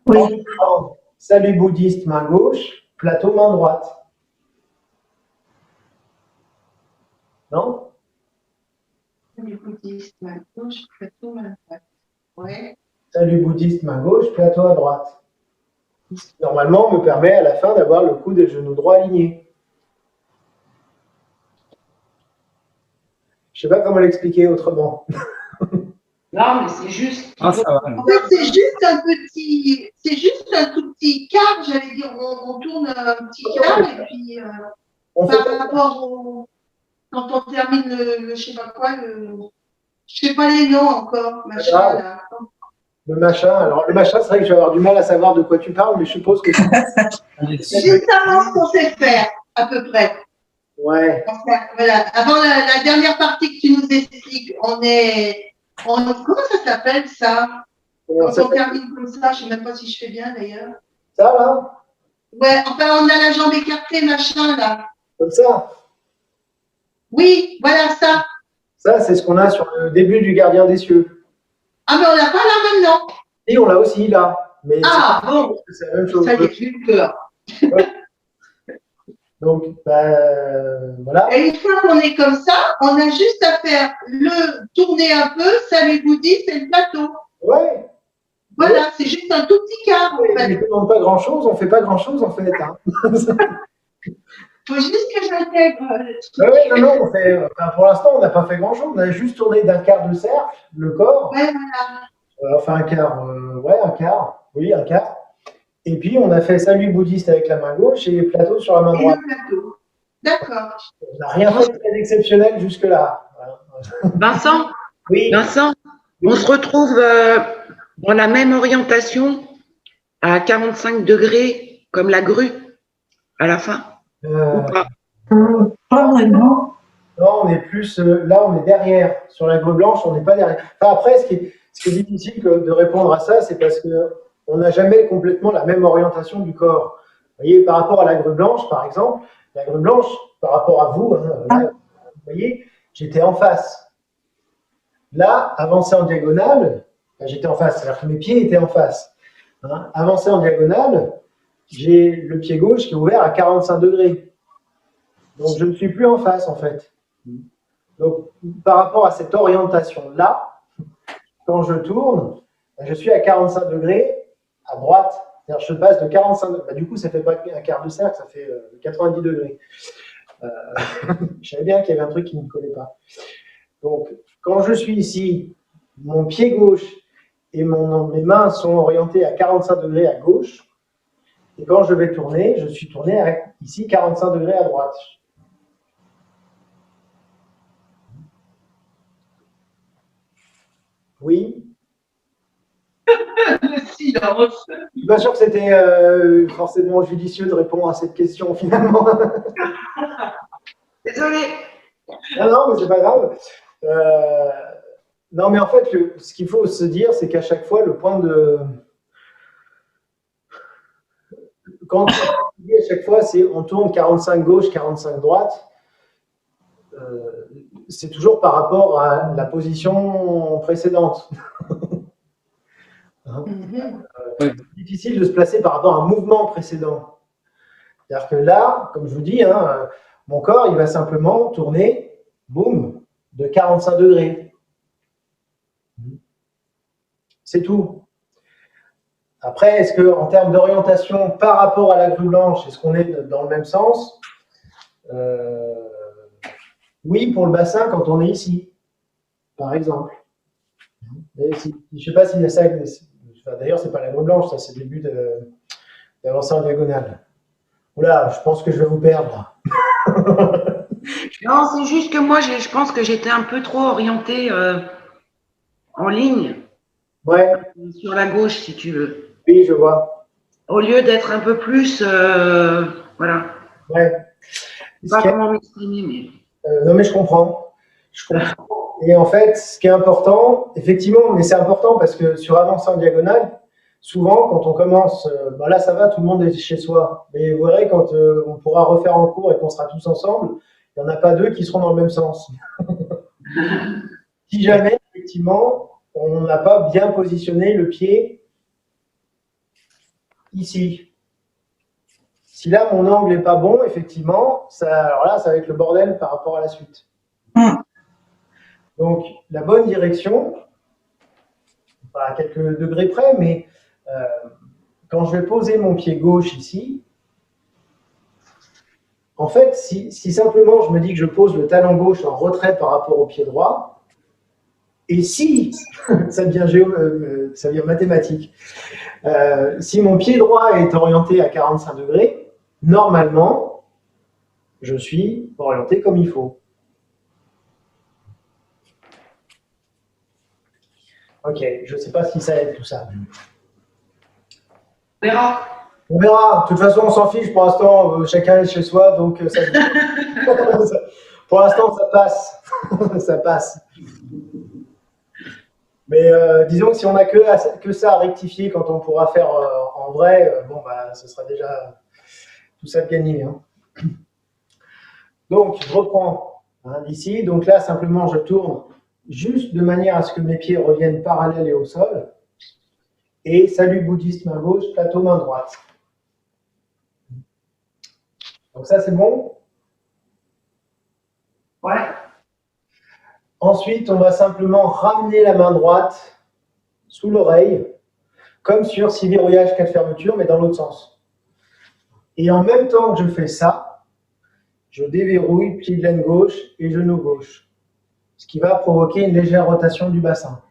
Oui. Salut bouddhiste, main gauche. Plateau, main droite. Non? Salut bouddhiste, main gauche, plateau, main droite. Ouais. Salut bouddhiste, main gauche, plateau à droite. Ce qui, normalement, me permet à la fin d'avoir le coude et le genou droit alignés. Je ne sais pas comment l'expliquer autrement. Non, mais c'est juste. Ah, ça va. En fait, c'est juste un tout petit quart, j'allais dire, on tourne un petit quart et puis On par fait rapport au. Quand on termine le je sais pas quoi, je sais pas les noms encore, machin Ah. là. le machin. Alors, le machin, c'est vrai que je vais avoir du mal à savoir de quoi tu parles, mais je suppose que Juste avant ce qu'on sait faire, à peu près. ouais. Enfin, voilà. Avant la dernière partie que tu nous expliques, comment ça s'appelle ça? Comment Quand ça on termine comme ça, je sais même pas si je fais bien d'ailleurs. Ça, là? Ouais, enfin, on a la jambe écartée, machin, là. Comme ça? Oui, voilà ça. Ça, c'est ce qu'on a sur le début du Gardien des Cieux. Ah, mais on l'a pas là maintenant. Et on l'a aussi là. Mais Ah, bon. c'est la même chose. Ça y est, j'ai eu peur. Donc, voilà. Et une fois qu'on est comme ça, on a juste à faire tourner un peu, salut bouddhiste et le plateau. Ouais. Voilà, c'est juste un tout petit quart, en On fait. ne demande pas grand-chose, on ne fait pas grand-chose, en fait. Hein. Faut juste que j'intègre. Ouais, non, on fait, enfin, pour l'instant, on n'a pas fait grand-chose. On a juste tourné d'un quart de cercle, le corps. Ouais, voilà. Enfin, un quart, un quart. Oui, un quart. Et puis, on a fait salut bouddhiste avec la main gauche et plateau sur la main Et droite. le plateau. D'accord. On n'a rien fait de très exceptionnel jusque-là. Vincent, Oui. Vincent, on se retrouve dans la même orientation à 45 degrés comme la grue à la fin. Ou pas? Pas vraiment. Non, on est plus là, on est derrière. Sur la grue blanche, on n'est pas derrière. Enfin, après, ce qui est difficile de répondre à ça, c'est parce qu'on n'a jamais complètement la même orientation du corps. Vous voyez, par rapport à la grue blanche, par exemple, la grue blanche, par rapport à vous, hein, là, vous voyez, j'étais en face. Là, avancer en diagonale, enfin, j'étais en face, c'est-à-dire que mes pieds étaient en face. Hein. Avancer en diagonale, j'ai le pied gauche qui est ouvert à 45 degrés. Donc, je ne suis plus en face, en fait. Donc, par rapport à cette orientation-là, quand je tourne, je suis à 45 degrés à droite. C'est-à-dire je passe de 45 degrés. Du coup, ça ne fait pas un quart de cercle, ça fait 90 degrés. Je savais bien qu'il y avait un truc qui ne me collait pas. Donc, quand je suis ici, mon pied gauche et mes mains sont orientées à 45 degrés à gauche. Et quand je vais tourner, je suis tourné ici 45 degrés à droite. Oui. Le silence. Je ne suis pas sûr que c'était forcément judicieux de répondre à cette question finalement. Désolée. Non, mais c'est pas grave. Non, mais en fait, ce qu'il faut se dire, c'est qu'à chaque fois, le point de. Quand on dit à chaque fois, c'est on tourne 45 gauche, 45 droite. C'est toujours par rapport à la position précédente. C'est difficile de se placer par rapport à un mouvement précédent. C'est-à-dire que là, comme je vous dis, mon corps, il va simplement tourner, boum, de 45 degrés. C'est tout. Après, est-ce qu'en termes d'orientation par rapport à la grue blanche, est-ce qu'on est dans le même sens? Oui, pour le bassin, quand on est ici, par exemple. Je ne sais pas s'il y a ça. D'ailleurs, ce n'est pas la grue blanche, ça, c'est le début d'avancer en diagonale. Oula, je pense que je vais vous perdre. Non, c'est juste que moi, je pense que j'étais un peu trop orientée en ligne. Ouais. Sur la gauche, si tu veux. Oui, je vois. Au lieu d'être un peu plus, voilà. Ouais. Je sais pas comment m'exprimer, mais. Non, mais je comprends. Je comprends. Et en fait, ce qui est important, effectivement, mais c'est important parce que sur avancer en diagonale, souvent, quand on commence, là, ça va, tout le monde est chez soi. Mais vous verrez, quand on pourra refaire en cours et qu'on sera tous ensemble, il n'y en a pas deux qui seront dans le même sens. Si jamais, effectivement, on n'a pas bien positionné le pied ici. Si là, mon angle n'est pas bon, effectivement, alors là, ça va être le bordel par rapport à la suite. Donc, la bonne direction, pas à quelques degrés près, mais quand je vais poser mon pied gauche ici, en fait, si simplement je me dis que je pose le talon gauche en retrait par rapport au pied droit, et si, ça devient mathématique, si mon pied droit est orienté à 45 degrés, normalement, je suis orienté comme il faut. Ok, je ne sais pas si ça aide tout ça. On verra. On verra. De toute façon, on s'en fiche. Pour l'instant, chacun est chez soi, donc ça. Pour l'instant, ça passe. Ça passe. Mais disons que si on n'a que ça à rectifier quand on pourra faire en vrai, ce sera déjà tout ça de gagné. Hein. Donc, je reprends d'ici. Donc là, simplement, je tourne juste de manière à ce que mes pieds reviennent parallèles et au sol. Et salut bouddhiste main gauche, plateau main droite. Donc ça, c'est bon? Ouais. Ensuite, on va simplement ramener la main droite sous l'oreille, comme sur 6 verrouillages, 4 fermetures, mais dans l'autre sens. Et en même temps que je fais ça, je déverrouille pied de laine gauche et genou gauche, ce qui va provoquer une légère rotation du bassin.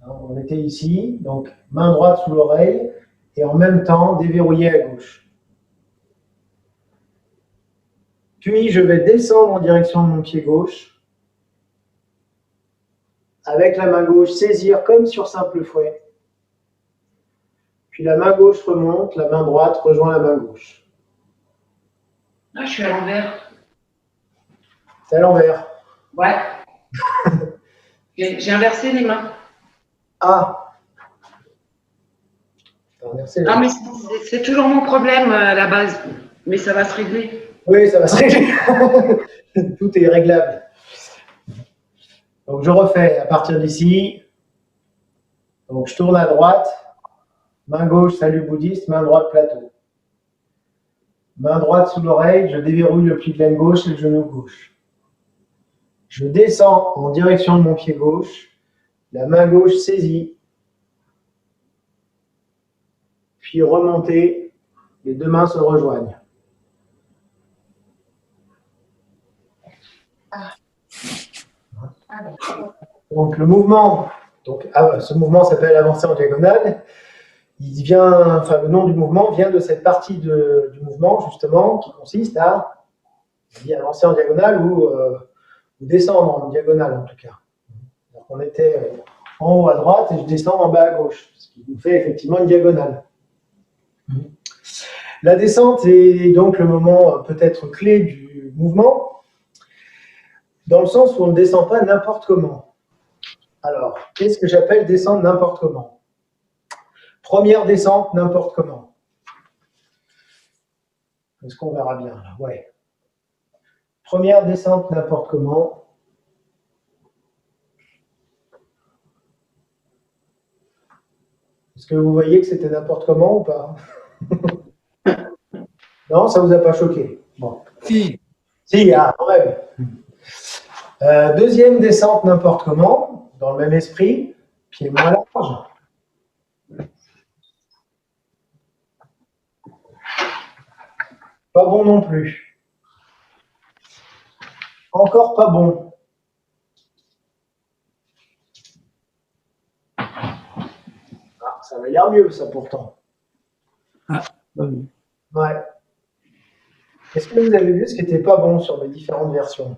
On était ici, donc main droite sous l'oreille, et en même temps déverrouiller à gauche. Puis je vais descendre en direction de mon pied gauche, avec la main gauche saisir comme sur simple fouet. Puis la main gauche remonte, la main droite rejoint la main gauche. Là, je suis à l'envers. C'est à l'envers. Ouais. J'ai inversé les mains. Ah. Ah, mais c'est toujours mon problème à la base. Mais ça va se régler. Oui, ça va se régler. Tout est réglable. Donc, je refais à partir d'ici. Donc, je tourne à droite. Main gauche, salut bouddhiste. Main droite, plateau. Main droite sous l'oreille. Je déverrouille le pli de laine gauche et le genou gauche. Je descends en direction de mon pied gauche. la main gauche saisie, puis remonter, les deux mains se rejoignent. Donc le mouvement, ce mouvement s'appelle avancer en diagonale. Le nom du mouvement vient de cette partie du mouvement justement qui consiste à avancer en diagonale ou descendre en diagonale en tout cas. Donc on était en haut à droite et je descends en bas à gauche, ce qui nous fait effectivement une diagonale. La descente est donc le moment peut-être clé du mouvement, dans le sens où on ne descend pas n'importe comment. Alors, qu'est-ce que j'appelle descendre n'importe comment? Première descente n'importe comment. Est-ce qu'on verra bien là? Ouais. Première descente n'importe comment. Est-ce que vous voyez que c'était n'importe comment ou pas? Non, ça ne vous a pas choqué? Bon. Si. Si, quand même. Deuxième descente n'importe comment, dans le même esprit, pied moins large. Pas bon non plus. Encore pas bon. Ah, ça va l'air mieux, ça pourtant. Ah, oui. Ouais. Est-ce que vous avez vu ce qui n'était pas bon sur mes différentes versions?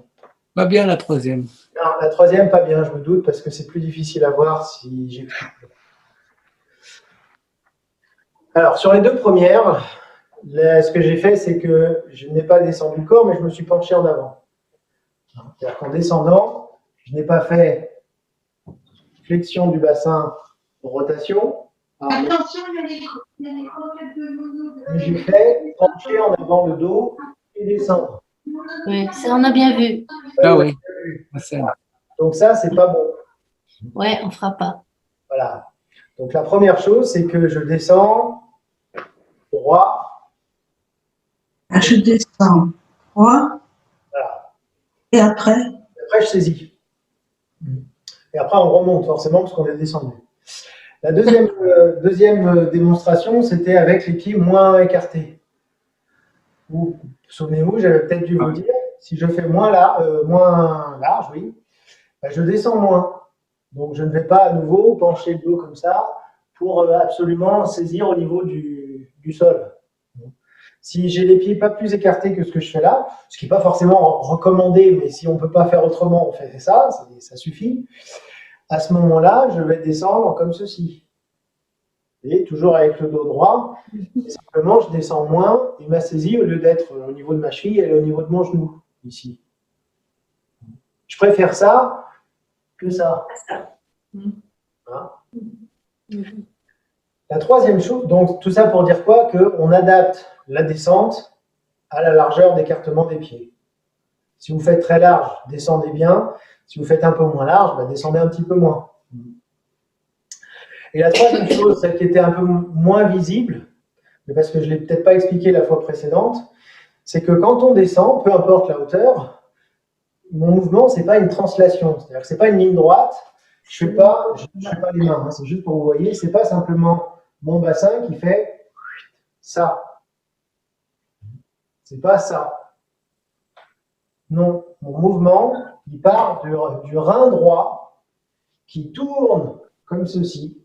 Pas bien la troisième. Non, la troisième, pas bien, je me doute, parce que c'est plus difficile à voir si j'explique. Alors, sur les deux premières, ce que j'ai fait, c'est que je n'ai pas descendu le corps, mais je me suis penché en avant. C'est-à-dire qu'en descendant, je n'ai pas fait flexion du bassin, rotation. Attention, il y a les croquettes de mono. Mais j'ai fait pencher en avant le dos et descendre. Oui, ça on a bien vu. Ah oui. Donc ça, c'est pas bon. Ouais, on fera pas. Voilà. Donc la première chose, c'est que je descends droit. Je descends droit. Voilà. Et après? Après, je saisis. Et après, on remonte forcément parce qu'on est descendu. La deuxième démonstration, c'était avec les pieds moins écartés. Souvenez-vous, j'avais peut-être dû vous dire, si je fais moins large, oui, ben je descends moins. Donc, je ne vais pas à nouveau pencher le dos comme ça pour absolument saisir au niveau du sol. Si j'ai les pieds pas plus écartés que ce que je fais là, ce qui n'est pas forcément recommandé, mais si on ne peut pas faire autrement, on fait ça, ça suffit. À ce moment-là, je vais descendre comme ceci. Et toujours avec le dos droit, simplement je descends moins et ma saisie, au lieu d'être au niveau de ma cheville, elle est au niveau de mon genou, ici. Je préfère ça que ça. Hein? La troisième chose, donc tout ça pour dire quoi? Qu'on adapte la descente à la largeur d'écartement des pieds. Si vous faites très large, descendez bien. Si vous faites un peu moins large, descendez un petit peu moins. Et la troisième chose, celle qui était un peu moins visible, mais parce que je ne l'ai peut-être pas expliqué la fois précédente, c'est que quand on descend, peu importe la hauteur, mon mouvement, ce n'est pas une translation. C'est-à-dire que ce n'est pas une ligne droite. Je ne fais pas les mains. C'est juste pour vous voyez, ce n'est pas simplement mon bassin qui fait ça. Ce n'est pas ça. Non, mon mouvement, il part du rein droit qui tourne comme ceci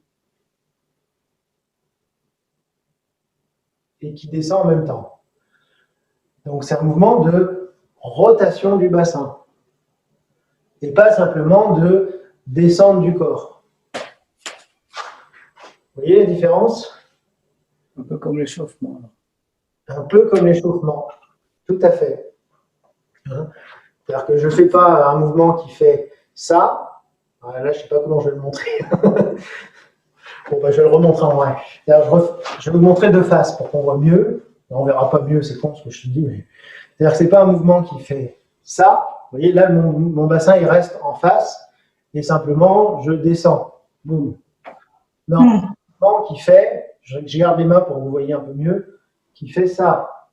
et qui descend en même temps. Donc c'est un mouvement de rotation du bassin et pas simplement de descente du corps. Vous voyez la différence? Un peu comme l'échauffement. Un peu comme l'échauffement, tout à fait. C'est-à-dire que je ne fais pas un mouvement qui fait ça. Là, je ne sais pas comment je vais le montrer. Bon, je vais le remontrer en vrai. Je vais vous montrer de face pour qu'on voit mieux. On ne verra pas mieux, c'est con ce que je te dis. Mais... C'est-à-dire que ce n'est pas un mouvement qui fait ça. Vous voyez, là, mon bassin, il reste en face. Et simplement, je descends. Boum. Non, un mouvement qui fait, je garde les mains pour que vous voyez un peu mieux, qui fait ça.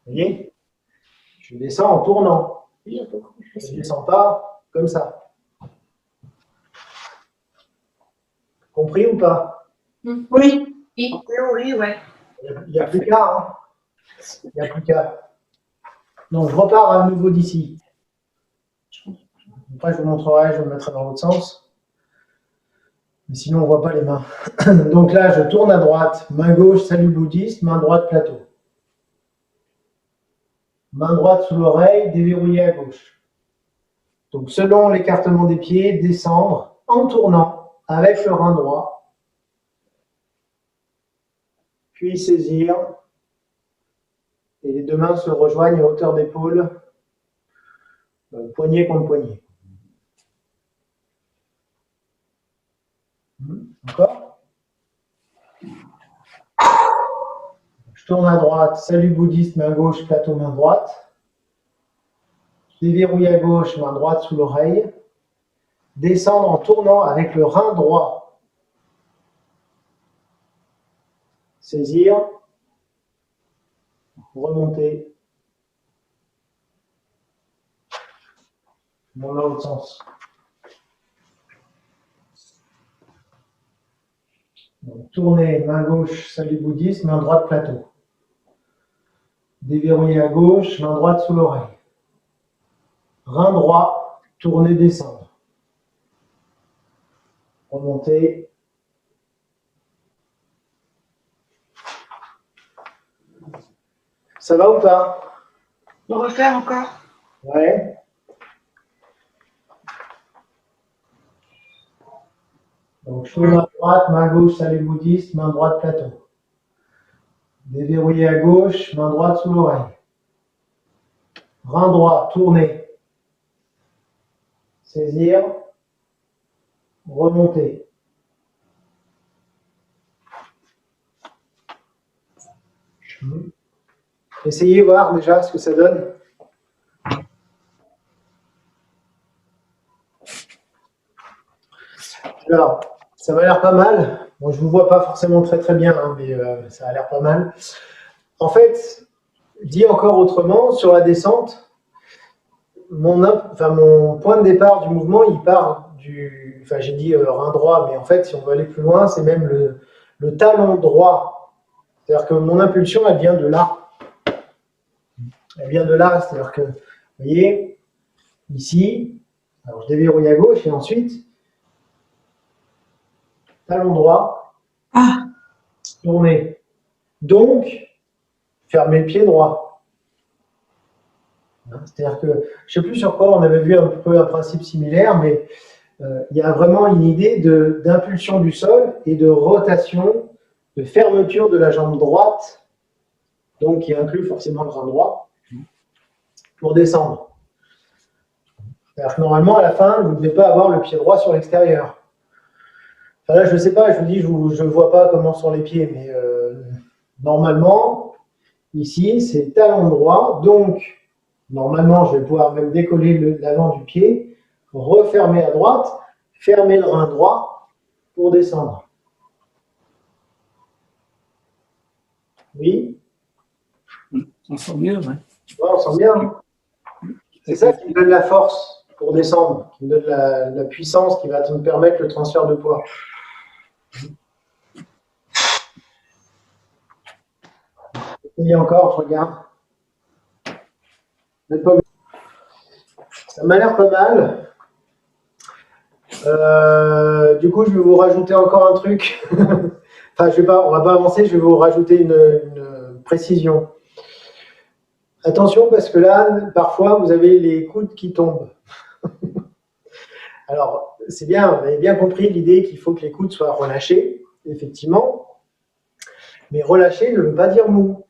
Vous voyez? Je descends en tournant. Je ne descends pas comme ça. Compris ou pas? Oui. En théorie, ouais. Il n'y a plus qu'à. Hein. Il n'y a plus qu'à. Donc, je repars à nouveau d'ici. Après, je vous montrerai, je me mettrai dans l'autre sens. Mais sinon, on ne voit pas les mains. Donc là, je tourne à droite. Main gauche, salut bouddhiste. Main droite, plateau. Main droite sous l'oreille, déverrouillée à gauche. Donc, selon l'écartement des pieds, descendre en tournant avec le rein droit. Puis saisir. Et les deux mains se rejoignent à hauteur d'épaule. Poignet contre poignet. Encore. Je tourne à droite, salut bouddhiste, main gauche, plateau, main droite. Déverrouille à gauche, main droite sous l'oreille. Descendre en tournant avec le rein droit. Saisir. Remonter. Dans l'autre sens. Donc, tourner, main gauche, salut bouddhiste, main droite, plateau. Déverrouiller à gauche, main droite sous l'oreille. Rein droit, tourner, descendre. Remonter. Ça va ou pas? On va refaire encore. Ouais. Donc, je tourne à droite, main gauche, salut bouddhiste, main droite, plateau. Déverrouiller à gauche, main droite sous l'oreille. Rein droit, tourner. Saisir. Remonter. Essayez voir déjà ce que ça donne. Alors, ça m'a l'air pas mal. Bon, je ne vous vois pas forcément très bien, hein, mais ça a l'air pas mal. En fait, dit encore autrement, sur la descente, mon point de départ du mouvement, il part du... Enfin, j'ai dit rein droit, mais en fait, si on veut aller plus loin, c'est même le talon droit. C'est-à-dire que mon impulsion, elle vient de là. Elle vient de là, c'est-à-dire que, vous voyez, ici, alors je déverrouille à gauche et ensuite, talon droit, tourner. Donc, fermer le pied droit. C'est-à-dire que, je ne sais plus sur quoi on avait vu un peu un principe similaire, mais il y a vraiment une idée d'impulsion du sol et de rotation, de fermeture de la jambe droite, donc qui inclut forcément le rein droit, pour descendre. C'est-à-dire que normalement, à la fin, vous ne devez pas avoir le pied droit sur l'extérieur. Enfin là, je ne sais pas, je vous dis, je ne vois pas comment sont les pieds, mais normalement, ici, c'est talon droit, donc normalement, je vais pouvoir même décoller l'avant du pied, refermer à droite, fermer le rein droit pour descendre. Oui? On sent mieux, ouais. Ouais, on sent bien. C'est ça qui me donne la force pour descendre, qui me donne la puissance qui va me permettre le transfert de poids. Essayez encore, je regarde. Ça m'a l'air pas mal. Du coup, je vais vous rajouter encore un truc. Enfin, on va pas avancer, je vais vous rajouter une précision. Attention, parce que là, parfois, vous avez les coudes qui tombent. Alors, c'est bien, vous avez bien compris l'idée qu'il faut que les coudes soient relâchés, effectivement. Mais relâcher ne veut pas dire mou.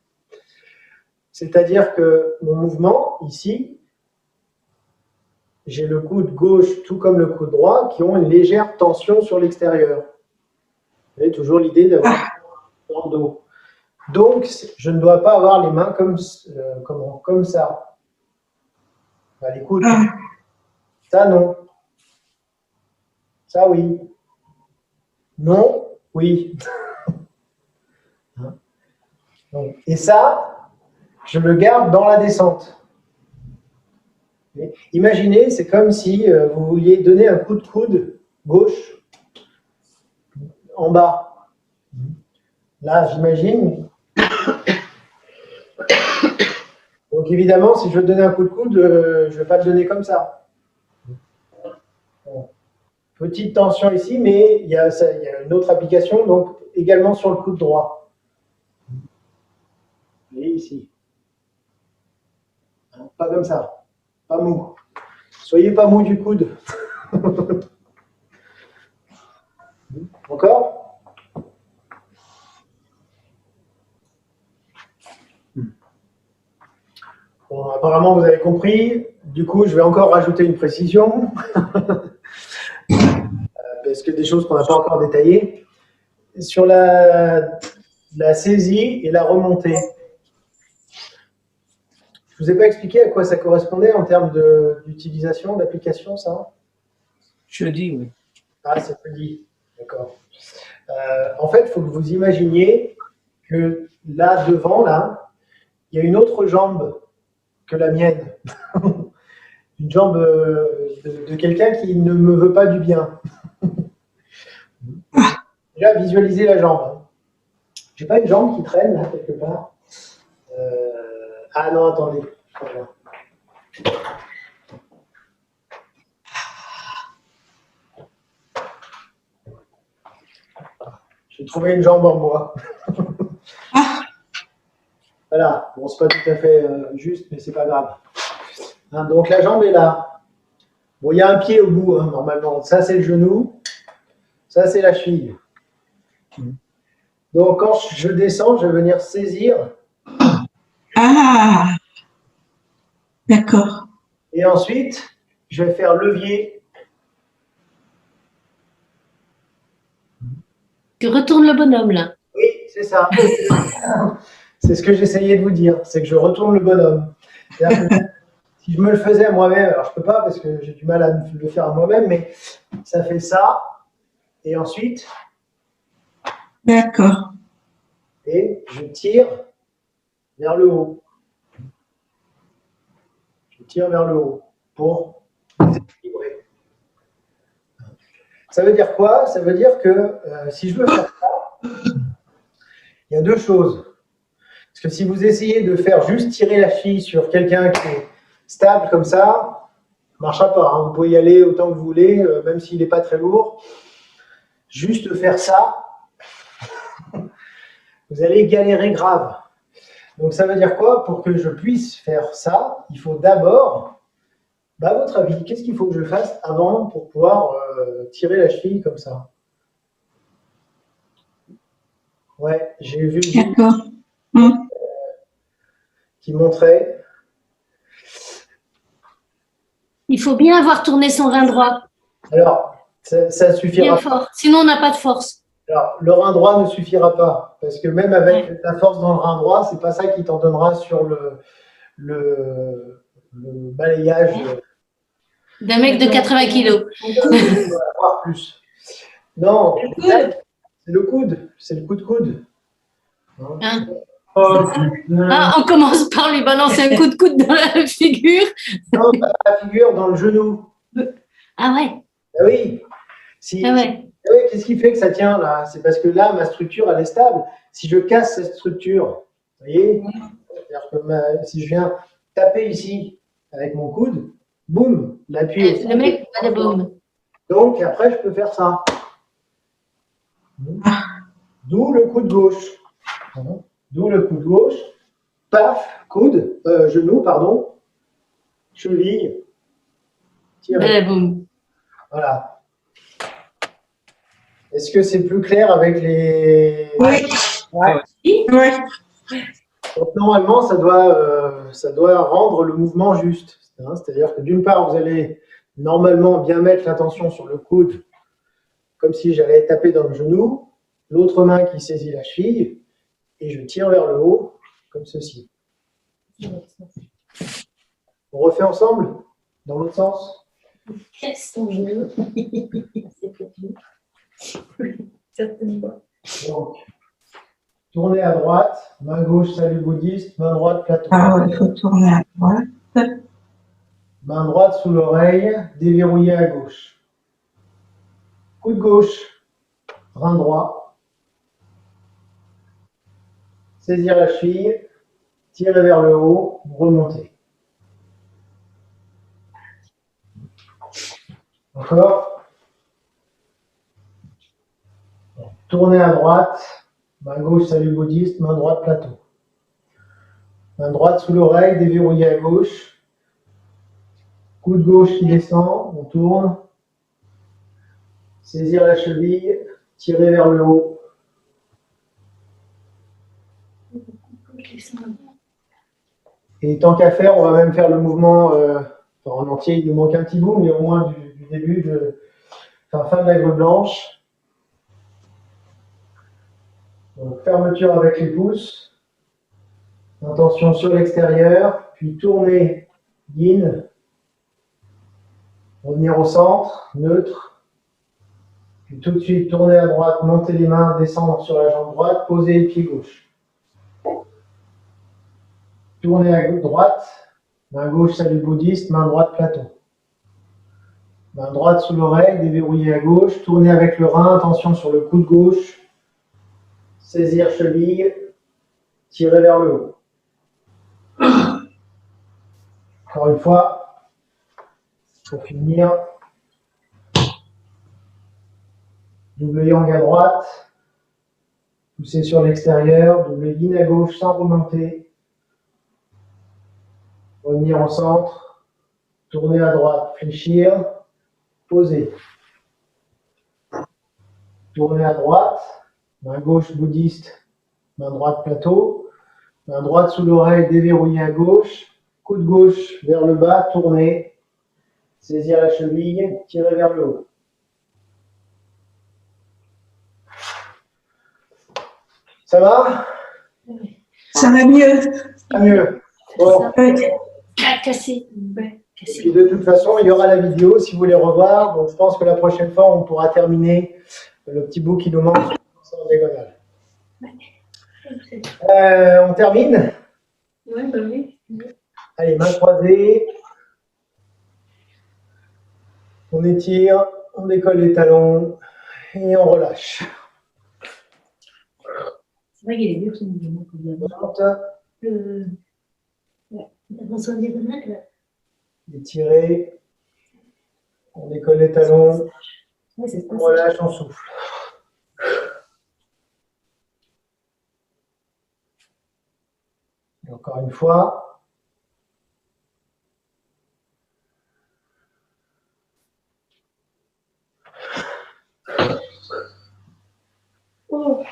C'est-à-dire que mon mouvement, ici, j'ai le coude gauche, tout comme le coude droit, qui ont une légère tension sur l'extérieur. Vous avez toujours l'idée d'avoir dans le dos. Donc, je ne dois pas avoir les mains comme ça. Enfin, les coudes. Ça, non. Ça, oui. Non, oui. Donc, et ça, je le garde dans la descente. Imaginez, c'est comme si vous vouliez donner un coup de coude gauche en bas. Là, j'imagine. Donc évidemment, si je veux te donner un coup de coude, je ne vais pas te donner comme ça. Bon. Petite tension ici, mais il y a une autre application, donc également sur le coude droit. Et ici. Pas comme ça. Pas mou. Soyez pas mou du coude. Encore? Bon, apparemment, vous avez compris. Du coup, je vais encore rajouter une précision. Parce que des choses qu'on n'a pas encore détaillées. Sur la saisie et la remontée. Je ne vous ai pas expliqué à quoi ça correspondait en termes d'utilisation, d'application, ça? Jeudi, oui. Ah, c'est jeudi. D'accord. En fait, il faut que vous imaginiez que là, devant, là, il y a une autre jambe que la mienne. Une jambe de quelqu'un qui ne me veut pas du bien. Déjà, visualisez la jambe. J'ai pas une jambe qui traîne, là, quelque part. Ah non, attendez. Voilà. J'ai trouvé une jambe en bois. Voilà, bon, c'est pas tout à fait juste, mais c'est pas grave. Hein, donc la jambe est là. Bon, il y a un pied au bout, hein, normalement. Ça, c'est le genou. Ça, c'est la cheville. Donc quand je descends, je vais venir saisir. Ah, d'accord. Et ensuite, je vais faire levier. Tu retournes le bonhomme, là. Oui, c'est ça. C'est ce que j'essayais de vous dire, c'est que je retourne le bonhomme. C'est-à-dire que si je me le faisais à moi-même, alors je ne peux pas parce que j'ai du mal à le faire à moi-même, mais ça fait ça, et ensuite, D'accord. et je tire vers le haut. Je tire vers le haut pour déséquilibrer. Ça veut dire quoi? Ça veut dire que si je veux faire ça, il y a deux choses. Parce que si vous essayez de faire juste tirer la cheville sur quelqu'un qui est stable comme ça ne marchera pas. Hein. Vous pouvez y aller autant que vous voulez, même s'il n'est pas très lourd. Juste faire ça, vous allez galérer grave. Donc ça veut dire quoi? Pour que je puisse faire ça, il faut d'abord, à votre avis, qu'est-ce qu'il faut que je fasse avant pour pouvoir tirer la cheville comme ça? Ouais, j'ai vu D'accord. qui montrait. Il faut bien avoir tourné son rein droit. Alors, ça suffira Bien fort. Sinon, on n'a pas de force. Alors, le rein droit ne suffira pas, parce que même avec la force dans le rein droit, c'est pas ça qui t'en donnera sur le balayage. D'un mec de 80 kilos. Voire plus. Non, c'est le coude, c'est le coup de coude. Hein? Ah, on commence par lui balancer un coup de coude dans la figure. Non, pas dans la figure, dans le genou. Ah ouais. Ah oui. Ah ouais. Ah oui, qu'est-ce qui fait que ça tient là? C'est parce que là, ma structure, elle est stable. Si je casse cette structure, vous voyez, c'est-à-dire que si je viens taper ici avec mon coude, boum, l'appui. Le mec, pas de boum. Donc après, je peux faire ça. D'où le coude gauche. D'où le coude gauche. Paf, coude, genou, pardon, cheville, tiré. Boum. Voilà. Est-ce que c'est plus clair avec les... Oui. Ouais. Oui. Donc, normalement, ça doit rendre le mouvement juste. Hein, c'est-à-dire que d'une part, vous allez normalement bien mettre l'attention sur le coude, comme si j'allais taper dans le genou, l'autre main qui saisit la cheville, et je tire vers le haut, comme ceci. On refait ensemble, dans l'autre sens. Donc, tournez à droite, main gauche, salut bouddhiste, main droite, plateau. Ah, il faut tourner à droite. Main droite sous l'oreille, déverrouillée à gauche. Coude gauche. rein droit. Saisir la cheville, tirer vers le haut, remonter. Encore. Tourner à droite, main gauche, salut bouddhiste, main droite, plateau. Main droite sous l'oreille, déverrouillée à gauche. Coude gauche qui descend, on tourne. Saisir la cheville, tirer vers le haut. Et tant qu'à faire, on va même faire le mouvement en entier. Il nous manque un petit bout, mais au moins du début, fin de la grue blanche. Donc, fermeture avec les pouces. Intention sur l'extérieur, puis tourner, yin. Revenir au centre, neutre. Puis tout de suite, tourner à droite, monter les mains, descendre sur la jambe droite, poser le pied gauche. Tourner à droite, main gauche, salut bouddhiste, main droite, plateau. Main droite sous l'oreille, déverrouillée à gauche, tourner avec le rein, attention sur le coude gauche. Saisir cheville, tirer vers le haut. Encore une fois, pour finir. Double yang à droite, pousser sur l'extérieur, double yin à gauche sans remonter. Revenir au centre, tourner à droite, fléchir, poser. Tourner à droite, main gauche bouddhiste, main droite plateau, main droite sous l'oreille déverrouillée à gauche, coude gauche vers le bas, tourner, saisir la cheville, tirer vers le haut. Ça va? Ça va mieux. Ça va mieux. Bon. Cassé. Et puis de toute façon, il y aura la vidéo si vous voulez revoir. Donc je pense que la prochaine fois, on pourra terminer le petit bout qui nous manque sur la diagonale. On termine? Oui, bah oui. Allez, main croisée. On étire, on décolle les talons et on relâche. C'est vrai qu'il est dur ce mouvement. L'avancement diagonale. Étirer, on décolle les talons, on relâche, on souffle. Et encore une fois. Oh.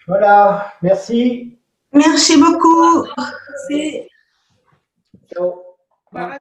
Voilà, merci. Merci beaucoup. C'est... Ciao. Voilà.